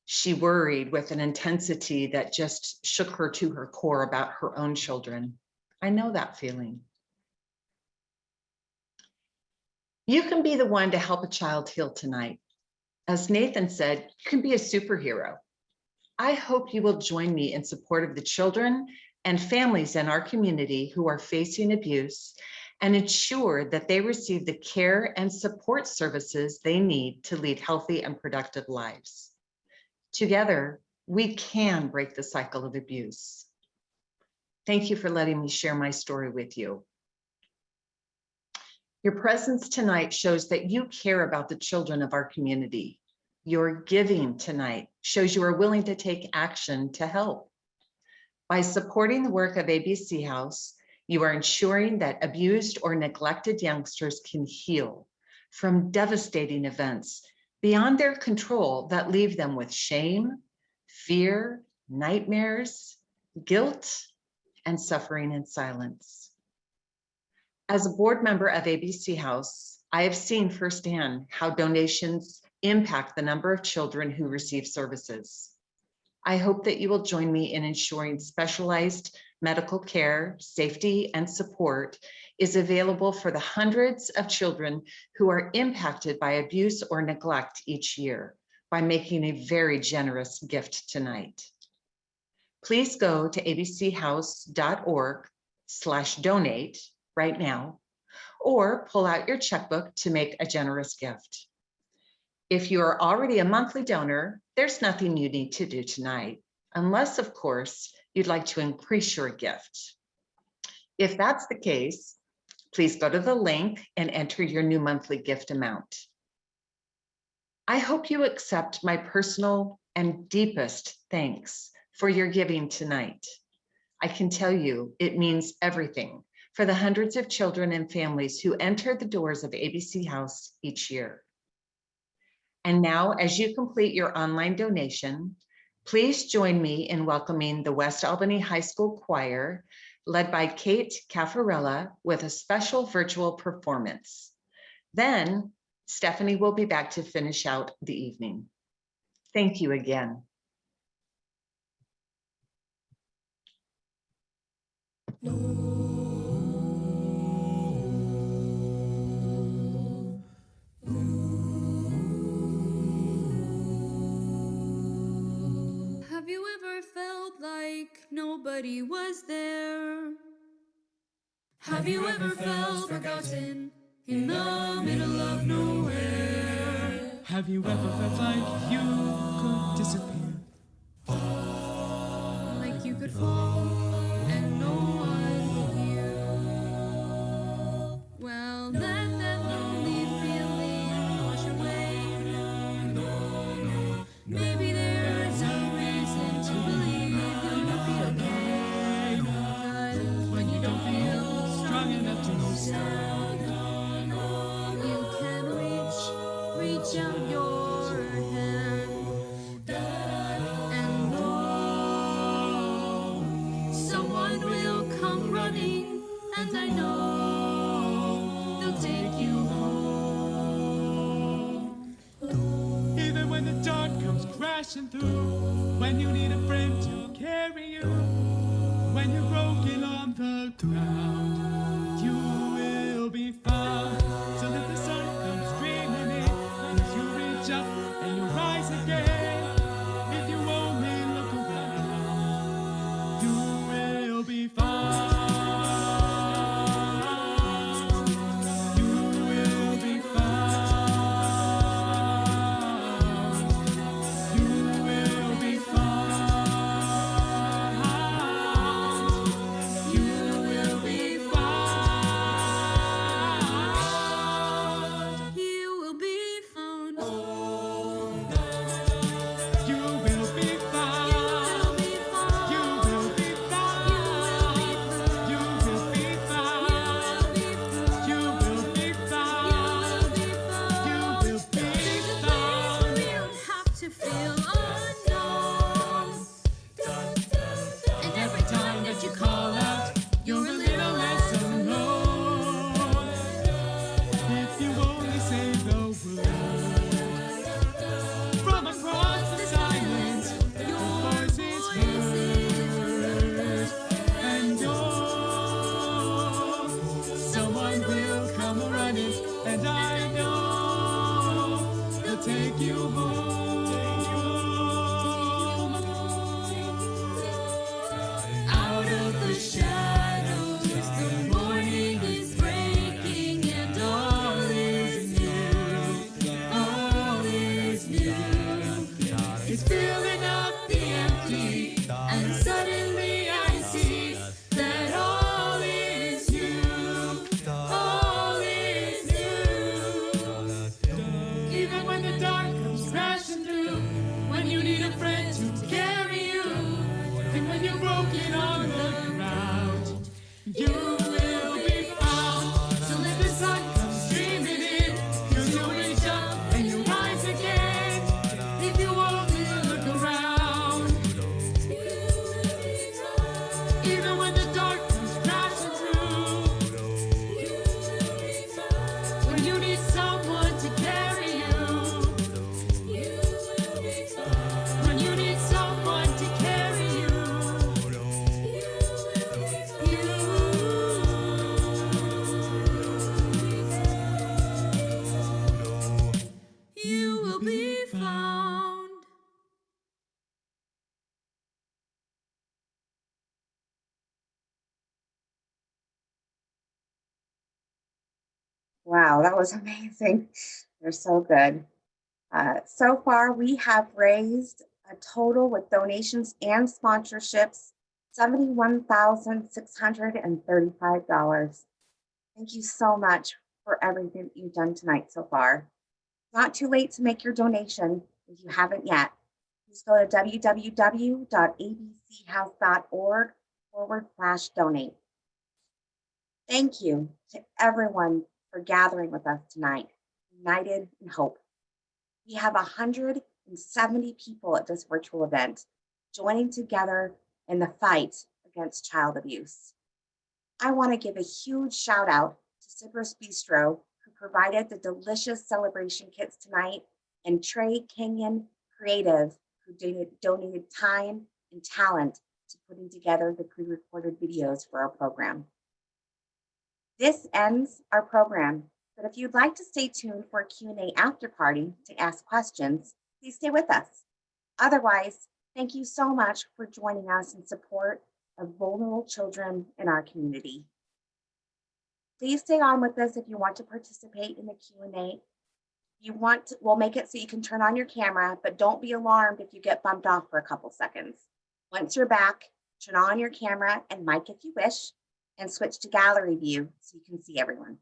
she worried with an intensity that just shook her to her core about her own children. I know that feeling. You can be the one to help a child heal tonight. As Nathan said, you can be a superhero. I hope you will join me in support of the children and families in our community who are facing abuse and ensure that they receive the care and support services they need to lead healthy and productive lives. Together, we can break the cycle of abuse. Thank you for letting me share my story with you. Your presence tonight shows that you care about the children of our community. Your giving tonight shows you are willing to take action to help. By supporting the work of ABC House, you are ensuring that abused or neglected youngsters can heal from devastating events beyond their control that leave them with shame, fear, nightmares, guilt, and suffering in silence. As a board member of ABC House, I have seen firsthand how donations impact the number of children who receive services. I hope that you will join me in ensuring specialized medical care, safety, and support is available for the hundreds of children who are impacted by abuse or neglect each year by making a very generous gift tonight. Please go to abchouse.org/donate right now, or pull out your checkbook to make a generous gift. If you are already a monthly donor, there's nothing you need to do tonight, unless, of course, you'd like to increase your gift. If that's the case, please go to the link and enter your new monthly gift amount. I hope you accept my personal and deepest thanks for your giving tonight. I can tell you it means everything for the hundreds of children and families who enter the doors of ABC House each year. And now, as you complete your online donation, please join me in welcoming the West Albany High School Choir, led by Kate Caffarella, with a special virtual performance. Then, Stephanie will be back to finish out the evening. Thank you again. Have you ever felt like nobody was there? Have you ever felt forgotten in the middle of nowhere? Have you ever felt like you could disappear? Like you could fall and no one would hear? Well, let that lonely feeling wash away. Maybe there's a reason to believe you'll be okay. 'Cause when you don't feel Strong enough to sound, you can reach out your hand and know someone will come running, and I know they'll take you home. Even when the dark comes crashing through, when you need a friend to carry you, when you're broken on the ground, you will be found. So that the sun comes streaming in, as you reach up and you rise again. If you only look around, you will be found. You will say the word. From across the silence, your voice is heard. And oh, someone will come running, and I know they'll take you home. Out of the shadows, the morning is breaking, and all is new. All is new. It's filling up the empty, and suddenly I see that all is new. All is new. Even when the dark comes crashing through, when you need a friend to carry you, and when you're broken on the ground, you will be found. So let the sun come streaming in, 'cause you'll reach up and you'll rise again. If you only look around, even when the dark comes crashing through, when you need someone to carry you, when you need someone to carry you, you will be found. Wow, that was amazing. They're so good. So far, we have raised a total with donations and sponsorships, $71,635. Thank you so much for everything that you've done tonight so far. Not too late to make your donation if you haven't yet. Please go to www.abchouse.org/donate. Thank you to everyone for gathering with us tonight, united in hope. We have 170 people at this virtual event joining together in the fight against child abuse. I want to give a huge shout out to Cypress Bistro, who provided the delicious celebration kits tonight, and Trey Kenyon Creative, who donated time and talent to putting together the pre-recorded videos for our program. This ends our program, but if you'd like to stay tuned for a Q&A after party to ask questions, please stay with us. Otherwise, thank you so much for joining us in support of vulnerable children in our community. Please stay on with us if you want to participate in the Q&A. We'll make it so you can turn on your camera, but don't be alarmed if you get bumped off for a couple seconds. Once you're back, turn on your camera and mic if you wish, and switch to gallery view so you can see everyone.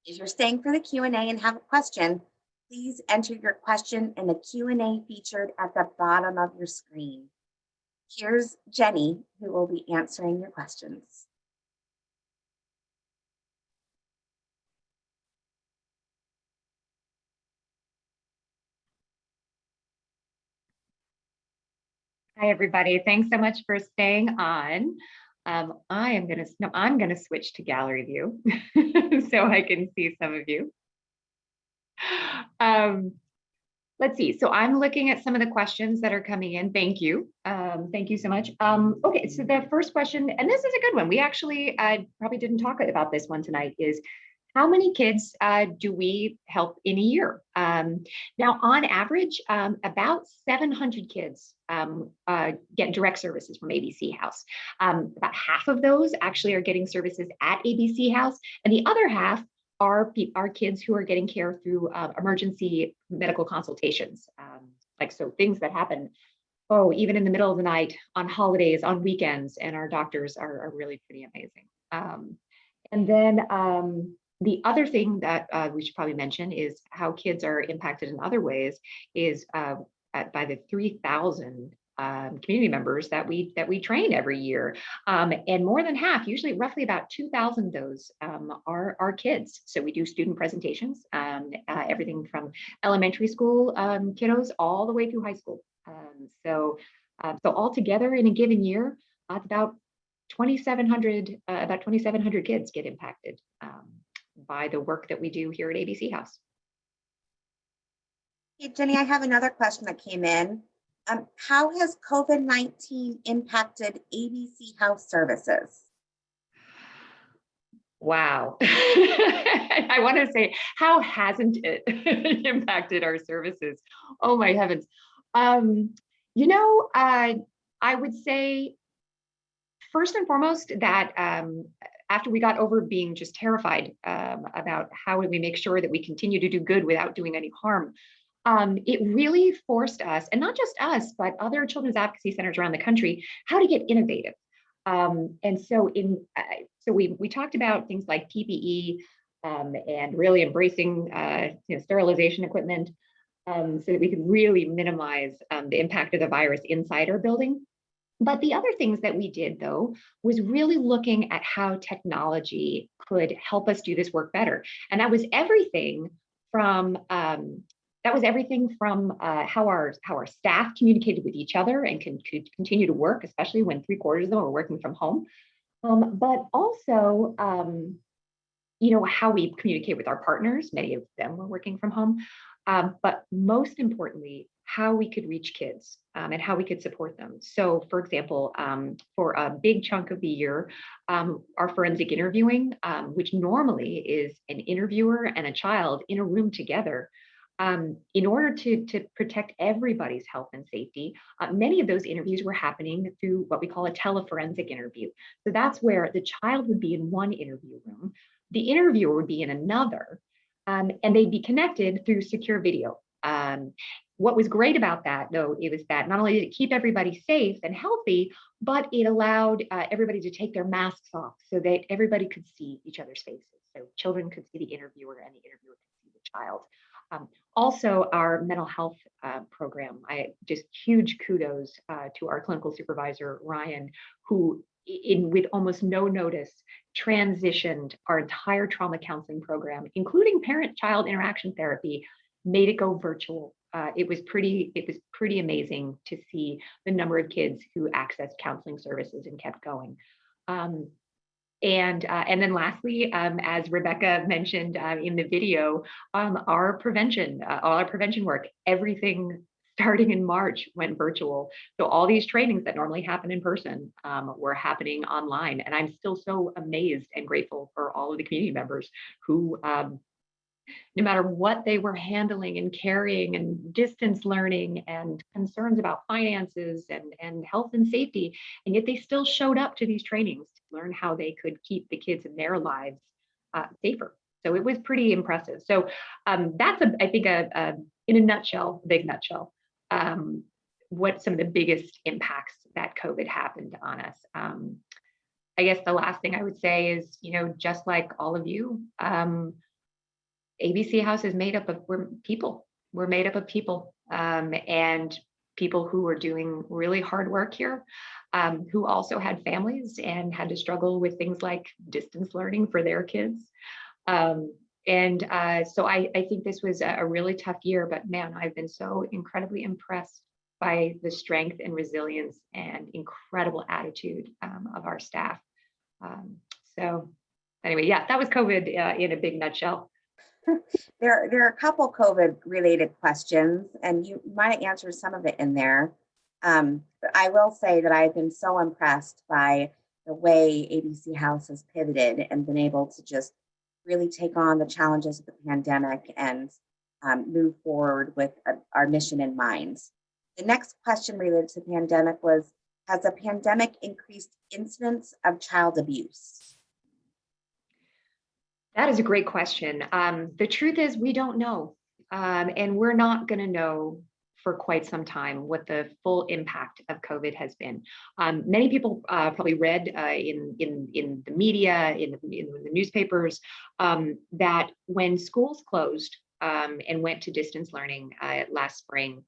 If you're staying for the Q&A and have a question, please enter your question in the Q&A featured at the bottom of your screen. Here's Jenny, who will be answering your questions. Hi, everybody. Thanks so much for staying on. I'm gonna switch to gallery view so I can see some of you. Let's see. So I'm looking at some of the questions that are coming in. Thank you. Thank you so much. Okay, so the first question, and this is a good one. We actually probably didn't talk about this one tonight, is how many kids do we help in a year? Now, on average, about 700 kids get direct services from ABC House. About half of those actually are getting services at ABC House, and the other half are kids who are getting care through emergency medical consultations. So things that happen, even in the middle of the night, on holidays, on weekends, and our doctors are really pretty amazing. And then the other thing that we should probably mention is how kids are impacted in other ways is by the 3,000 community members that we train every year, and more than half, usually roughly about 2,000 of those are kids. So we do student presentations, everything from elementary school kiddos all the way through high school. So altogether in a given year, about 2,700 kids get impacted by the work that we do here at ABC House. Hey, Jenny, I have another question that came in. How has COVID-19 impacted ABC House services? Wow. I want to say, how hasn't it impacted our services? Oh my heavens. You know, I would say, first and foremost, that after we got over being just terrified about how do we make sure that we continue to do good without doing any harm, it really forced us, and not just us, but other children's advocacy centers around the country, how to get innovative. And so we talked about things like PPE and really embracing sterilization equipment so that we could really minimize the impact of the virus inside our building. But the other things that we did, though, was really looking at how technology could help us do this work better. And that was everything from how our staff communicated with each other and could continue to work, especially when 3/4 of them were working from home. But also, how we communicate with our partners. Many of them were working from home. But most importantly, how we could reach kids and how we could support them. So, for example, for a big chunk of the year, our forensic interviewing, which normally is an interviewer and a child in a room together, in order to protect everybody's health and safety, many of those interviews were happening through what we call a teleforensic interview. So that's where the child would be in one interview room, the interviewer would be in another, and they'd be connected through secure video. What was great about that, though, it was that not only did it keep everybody safe and healthy, but it allowed everybody to take their masks off so that everybody could see each other's faces. So children could see the interviewer and the interviewer could see the child. Also, our mental health program, just huge kudos to our clinical supervisor, Ryan, who with almost no notice transitioned our entire trauma counseling program, including parent-child interaction therapy, made it go virtual. It was pretty amazing to see the number of kids who accessed counseling services and kept going. And then lastly, as Rebecca mentioned in the video, all our prevention work, everything starting in March went virtual. So all these trainings that normally happen in person were happening online. And I'm still so amazed and grateful for all of the community members who, no matter what they were handling and carrying and distance learning and concerns about finances and health and safety, and yet they still showed up to these trainings to learn how they could keep the kids in their lives safer. So it was pretty impressive. So that's, I think, in a nutshell, big nutshell, what some of the biggest impacts that COVID happened on us. I guess the last thing I would say is, just like all of you, ABC House is made up of people. We're made up of people and people who are doing really hard work here, who also had families and had to struggle with things like distance learning for their kids. So I think this was a really tough year, but man, I've been so incredibly impressed by the strength and resilience and incredible attitude of our staff. So anyway, yeah, that was COVID in a big nutshell. There are a couple COVID related questions, and you might answer some of it in there. But I will say that I've been so impressed by the way ABC House has pivoted and been able to just really take on the challenges of the pandemic and move forward with our mission in mind. The next question related to the pandemic was, has the pandemic increased incidents of child abuse? That is a great question. The truth is we don't know, and we're not going to know for quite some time what the full impact of COVID has been. Many people probably read in the media, in the newspapers, that when schools closed and went to distance learning last spring,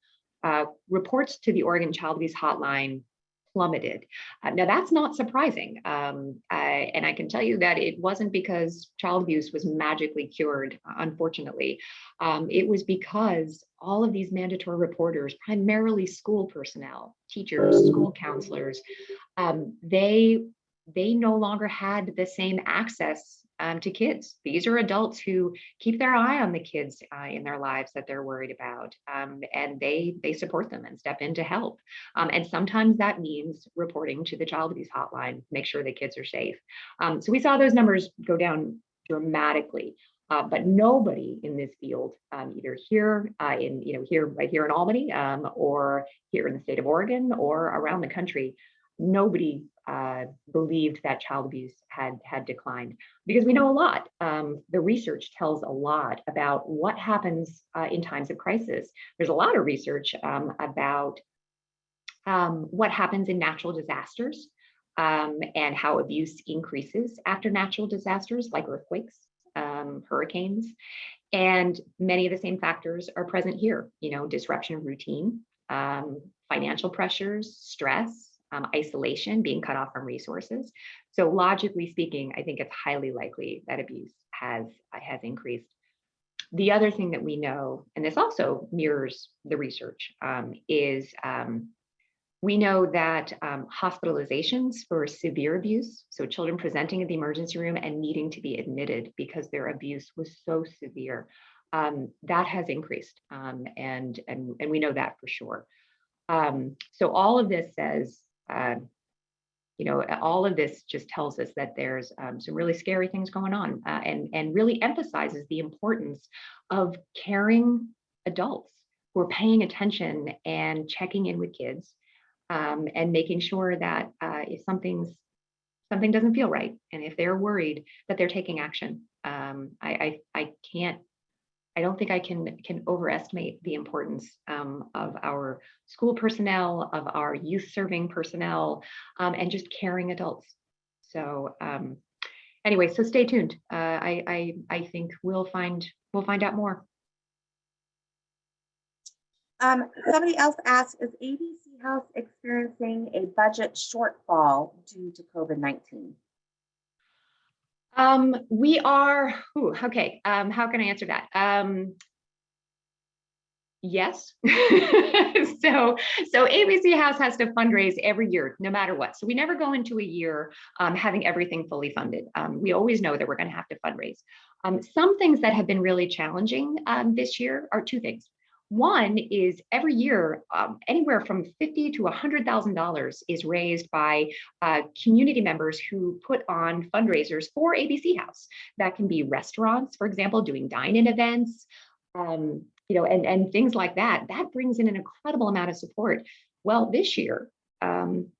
reports to the Oregon Child Abuse Hotline plummeted. Now that's not surprising. And I can tell you that it wasn't because child abuse was magically cured, unfortunately. It was because all of these mandatory reporters, primarily school personnel, teachers, school counselors, they no longer had the same access to kids. These are adults who keep their eye on the kids in their lives that they're worried about, and they support them and step in to help. And sometimes that means reporting to the child abuse hotline, make sure the kids are safe. So we saw those numbers go down dramatically. But nobody in this field, either here right here in Albany, or here in the state of Oregon, or around the country, nobody believed that child abuse had declined, because we know a lot. The research tells a lot about what happens in times of crisis. There's a lot of research about what happens in natural disasters, and how abuse increases after natural disasters like earthquakes, hurricanes, and many of the same factors are present here. Disruption of routine, financial pressures, stress, isolation, being cut off from resources. So logically speaking, I think it's highly likely that abuse has increased. The other thing that we know, and this also mirrors the research, is we know that hospitalizations for severe abuse, so children presenting at the emergency room and needing to be admitted because their abuse was so severe, that has increased, and we know that for sure. So all of this says, all of this just tells us that there's some really scary things going on, and really emphasizes the importance of caring adults who are paying attention and checking in with kids. And making sure that if something doesn't feel right, and if they're worried, that they're taking action. I don't think I can overestimate the importance of our school personnel, of our youth serving personnel, and just caring adults. So anyway, so stay tuned. I think we'll find out more. Somebody else asked, is ABC House experiencing a budget shortfall due to COVID-19? We are, okay. How can I answer that? Yes. So ABC House has to fundraise every year, no matter what. So we never go into a year having everything fully funded. We always know that we're going to have to fundraise. Some things that have been really challenging this year are two things. One is every year, anywhere from $50,000 to $100,000 is raised by community members who put on fundraisers for ABC House. That can be restaurants, for example, doing dine-in events, and things like that. That brings in an incredible amount of support. Well, this year,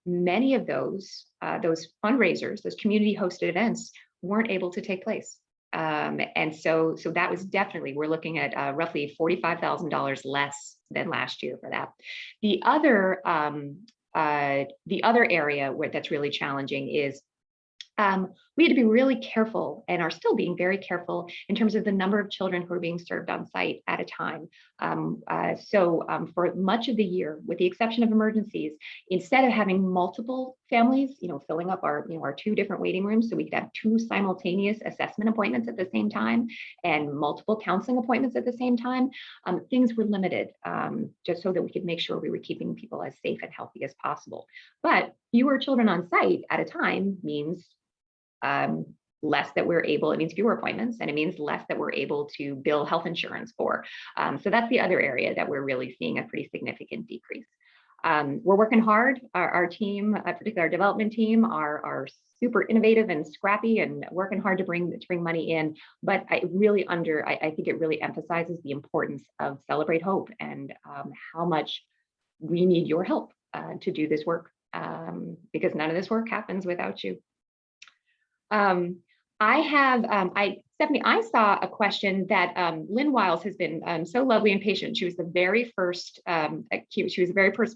many of those fundraisers, those community-hosted events, weren't able to take place. And so that was definitely, we're looking at roughly $45,000 less than last year for that. The other area that's really challenging is we had to be really careful, and are still being very careful, in terms of the number of children who are being served on site at a time. So for much of the year, with the exception of emergencies, instead of having multiple families, filling up our two different waiting rooms, so we could have two simultaneous assessment appointments at the same time and multiple counseling appointments at the same time, things were limited, just so that we could make sure we were keeping people as safe and healthy as possible. But fewer children on site at a time means less that we're able, it means fewer appointments, and it means less that we're able to bill health insurance for. So that's the other area that we're really seeing a pretty significant decrease. We're working hard. Our team, particularly our development team, are super innovative and scrappy and working hard to bring money in. But I think it really emphasizes the importance of Celebrate Hope, and how much we need your help to do this work, because none of this work happens without you. Stephanie, I saw a question that Lynn Wiles has been so lovely and patient. She was the very first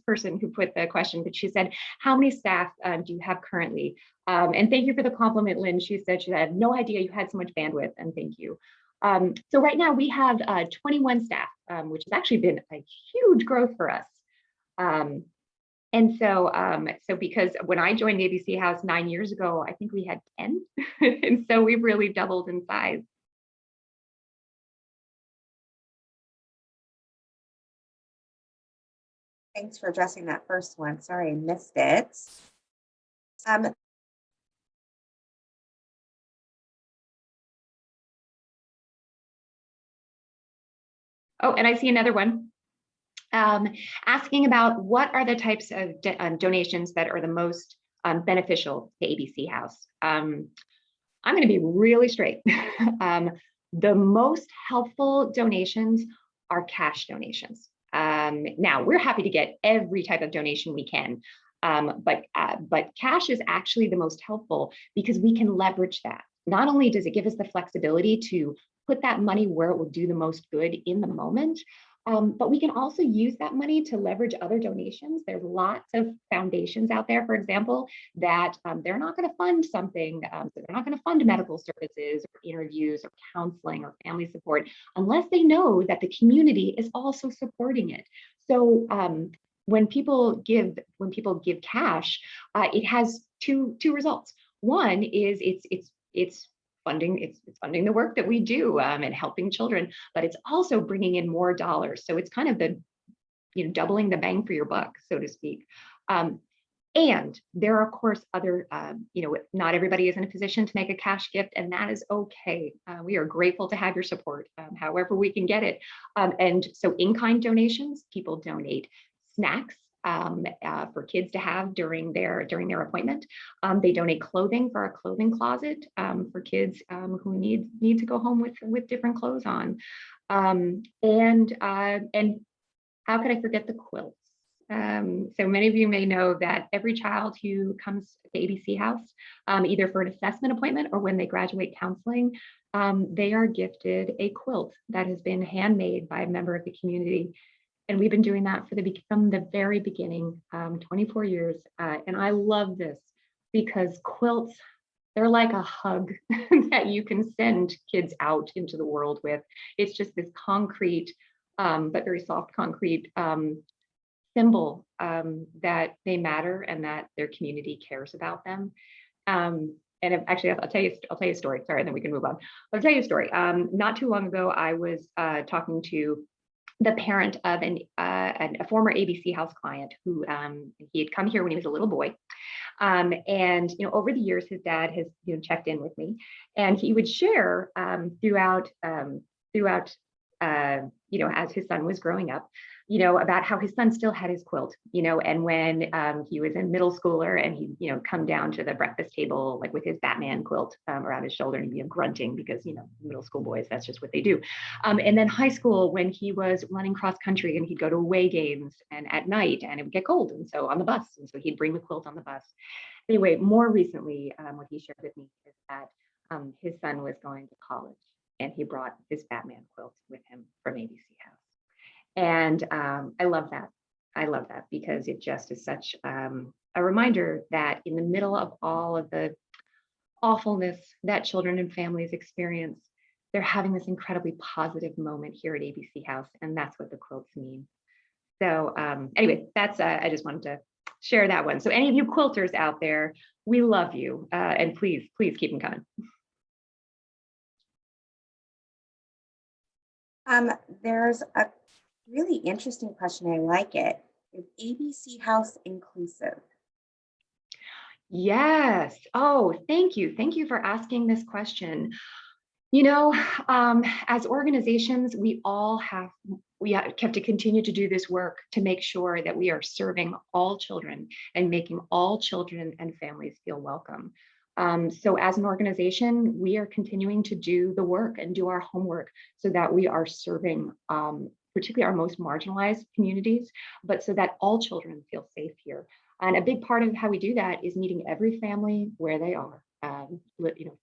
person who put the question, but she said, how many staff do you have currently? And thank you for the compliment, Lynn. She said she had no idea you had so much bandwidth, and thank you. So right now we have 21 staff, which has actually been a huge growth for us. And so because when I joined ABC House 9 years ago, I think we had 10. And so we've really doubled in size. Thanks for addressing that first one. Sorry, I missed it. Oh, and I see another one. Asking about what are the types of donations that are the most beneficial to ABC House. I'm going to be really straight. The most helpful donations are cash donations. Now, we're happy to get every type of donation we can, but cash is actually the most helpful because we can leverage that. Not only does it give us the flexibility to put that money where it will do the most good in the moment, but we can also use that money to leverage other donations. There's lots of foundations out there, for example, that they're not going to fund something. So they're not going to fund medical services or interviews or counseling or family support unless they know that the community is also supporting it. So when people give cash, it has two results. One is it's funding the work that we do and helping children, but it's also bringing in more dollars. So it's kind of the doubling the bang for your buck, so to speak. And there are, of course, other, not everybody is in a position to make a cash gift, and that is okay. We are grateful to have your support, however we can get it. And so in-kind donations, people donate snacks for kids to have during their appointment. They donate clothing for our clothing closet for kids who need to go home with different clothes on. And how could I forget the quilts? So many of you may know that every child who comes to ABC House, either for an assessment appointment or when they graduate counseling, they are gifted a quilt that has been handmade by a member of the community. And we've been doing that from the very beginning, 24 years. And I love this because quilts, they're like a hug that you can send kids out into the world with. It's just this concrete, but very soft concrete symbol that they matter and that their community cares about them. And actually, I'll tell you a story. Sorry, and then we can move on. I'll tell you a story. Not too long ago, I was talking to the parent of a former ABC House client who he had come here when he was a little boy. And over the years, his dad has checked in with me, and he would share throughout as his son was growing up, about how his son still had his quilt, and when he was in middle schooler and he'd, come down to the breakfast table, like with his Batman quilt around his shoulder and be grunting because, middle school boys, that's just what they do. And then high school, when he was running cross country and he'd go to away games and at night and it would get cold. And so on the bus, and so he'd bring the quilt on the bus. Anyway, more recently, what he shared with me is that his son was going to college and he brought his Batman quilt with him from ABC House. And I love that. I love that because it just is such a reminder that in the middle of all of the awfulness that children and families experience, they're having this incredibly positive moment here at ABC House, and that's what the quilts mean. So anyway, that's I just wanted to share that one. So any of you quilters out there, we love you, and please keep them coming. There's a really interesting question. I like it. Is ABC House inclusive? Yes. Oh, thank you. Thank you for asking this question. As organizations, we have to continue to do this work to make sure that we are serving all children and making all children and families feel welcome. So as an organization, we are continuing to do the work and do our homework so that we are serving particularly our most marginalized communities, but so that all children feel safe here. And a big part of how we do that is meeting every family where they are,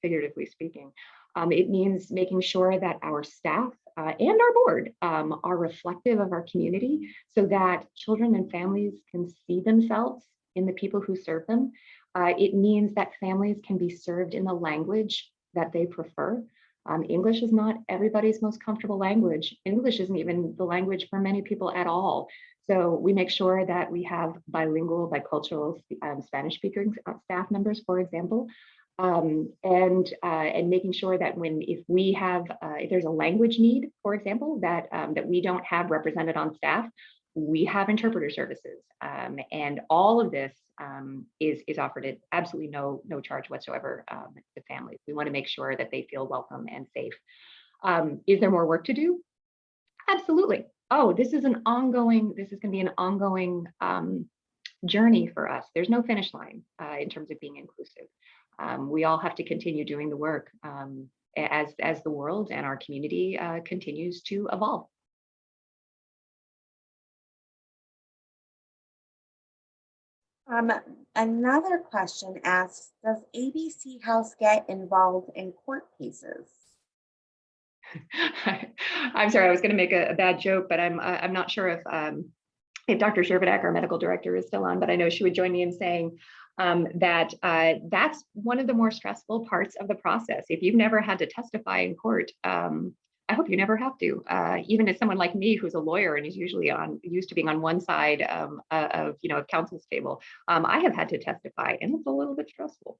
figuratively speaking. It means making sure that our staff and our board are reflective of our community so that children and families can see themselves in the people who serve them. It means that families can be served in the language that they prefer. English is not everybody's most comfortable language. English isn't even the language for many people at all. So we make sure that we have bilingual, bicultural Spanish-speaking staff members, for example, and making sure that if there's a language need, for example, that we don't have represented on staff, we have interpreter services, and all of this is offered at absolutely no charge whatsoever to families. We want to make sure that they feel welcome and safe. Is there more work to do? Absolutely. Oh, this is going to be an ongoing journey for us. There's no finish line in terms of being inclusive. We all have to continue doing the work as the world and our community continues to evolve. Another question asks, does ABC House get involved in court cases? I'm sorry, I was going to make a bad joke, but I'm not sure if Dr. Sherbadak, our medical director, is still on, but I know she would join me in saying that that's one of the more stressful parts of the process. If you've never had to testify in court, I hope you never have to. Even as someone like me, who's a lawyer and is usually used to being on one side of counsel's table, I have had to testify, and it's a little bit stressful.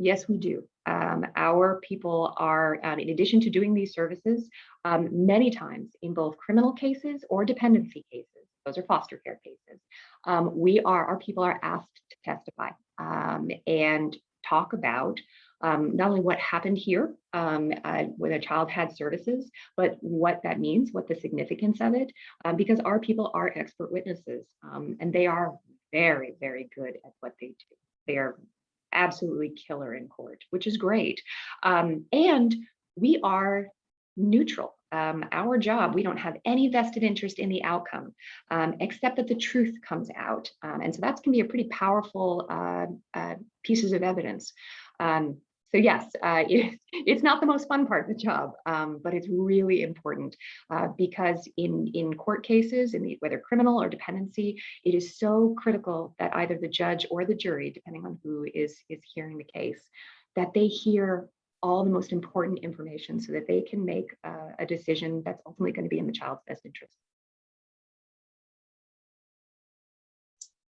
Yes, we do. Our people are, in addition to doing these services, many times in both criminal cases or dependency cases, those are foster care cases, our people are asked to testify and talk about not only what happened here when a child had services, but what that means, what the significance of it, because our people are expert witnesses and they are very, very good at what they do. They are absolutely killer in court, which is great. And we are neutral. Our job, we don't have any vested interest in the outcome, except that the truth comes out. And so that can be a pretty powerful pieces of evidence. So yes, it's not the most fun part of the job, but it's really important because in court cases, whether criminal or dependency, it is so critical that either the judge or the jury, depending on who is hearing the case, that they hear all the most important information so that they can make a decision that's ultimately going to be in the child's best interest.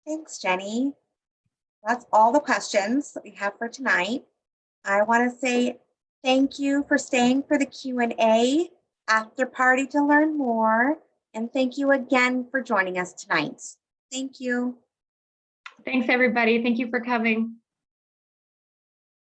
Thanks, Jenny. That's all the questions that we have for tonight. I want to say thank you for staying for the Q&A after party to learn more. And thank you again for joining us tonight. Thank you. Thanks, everybody. Thank you for coming.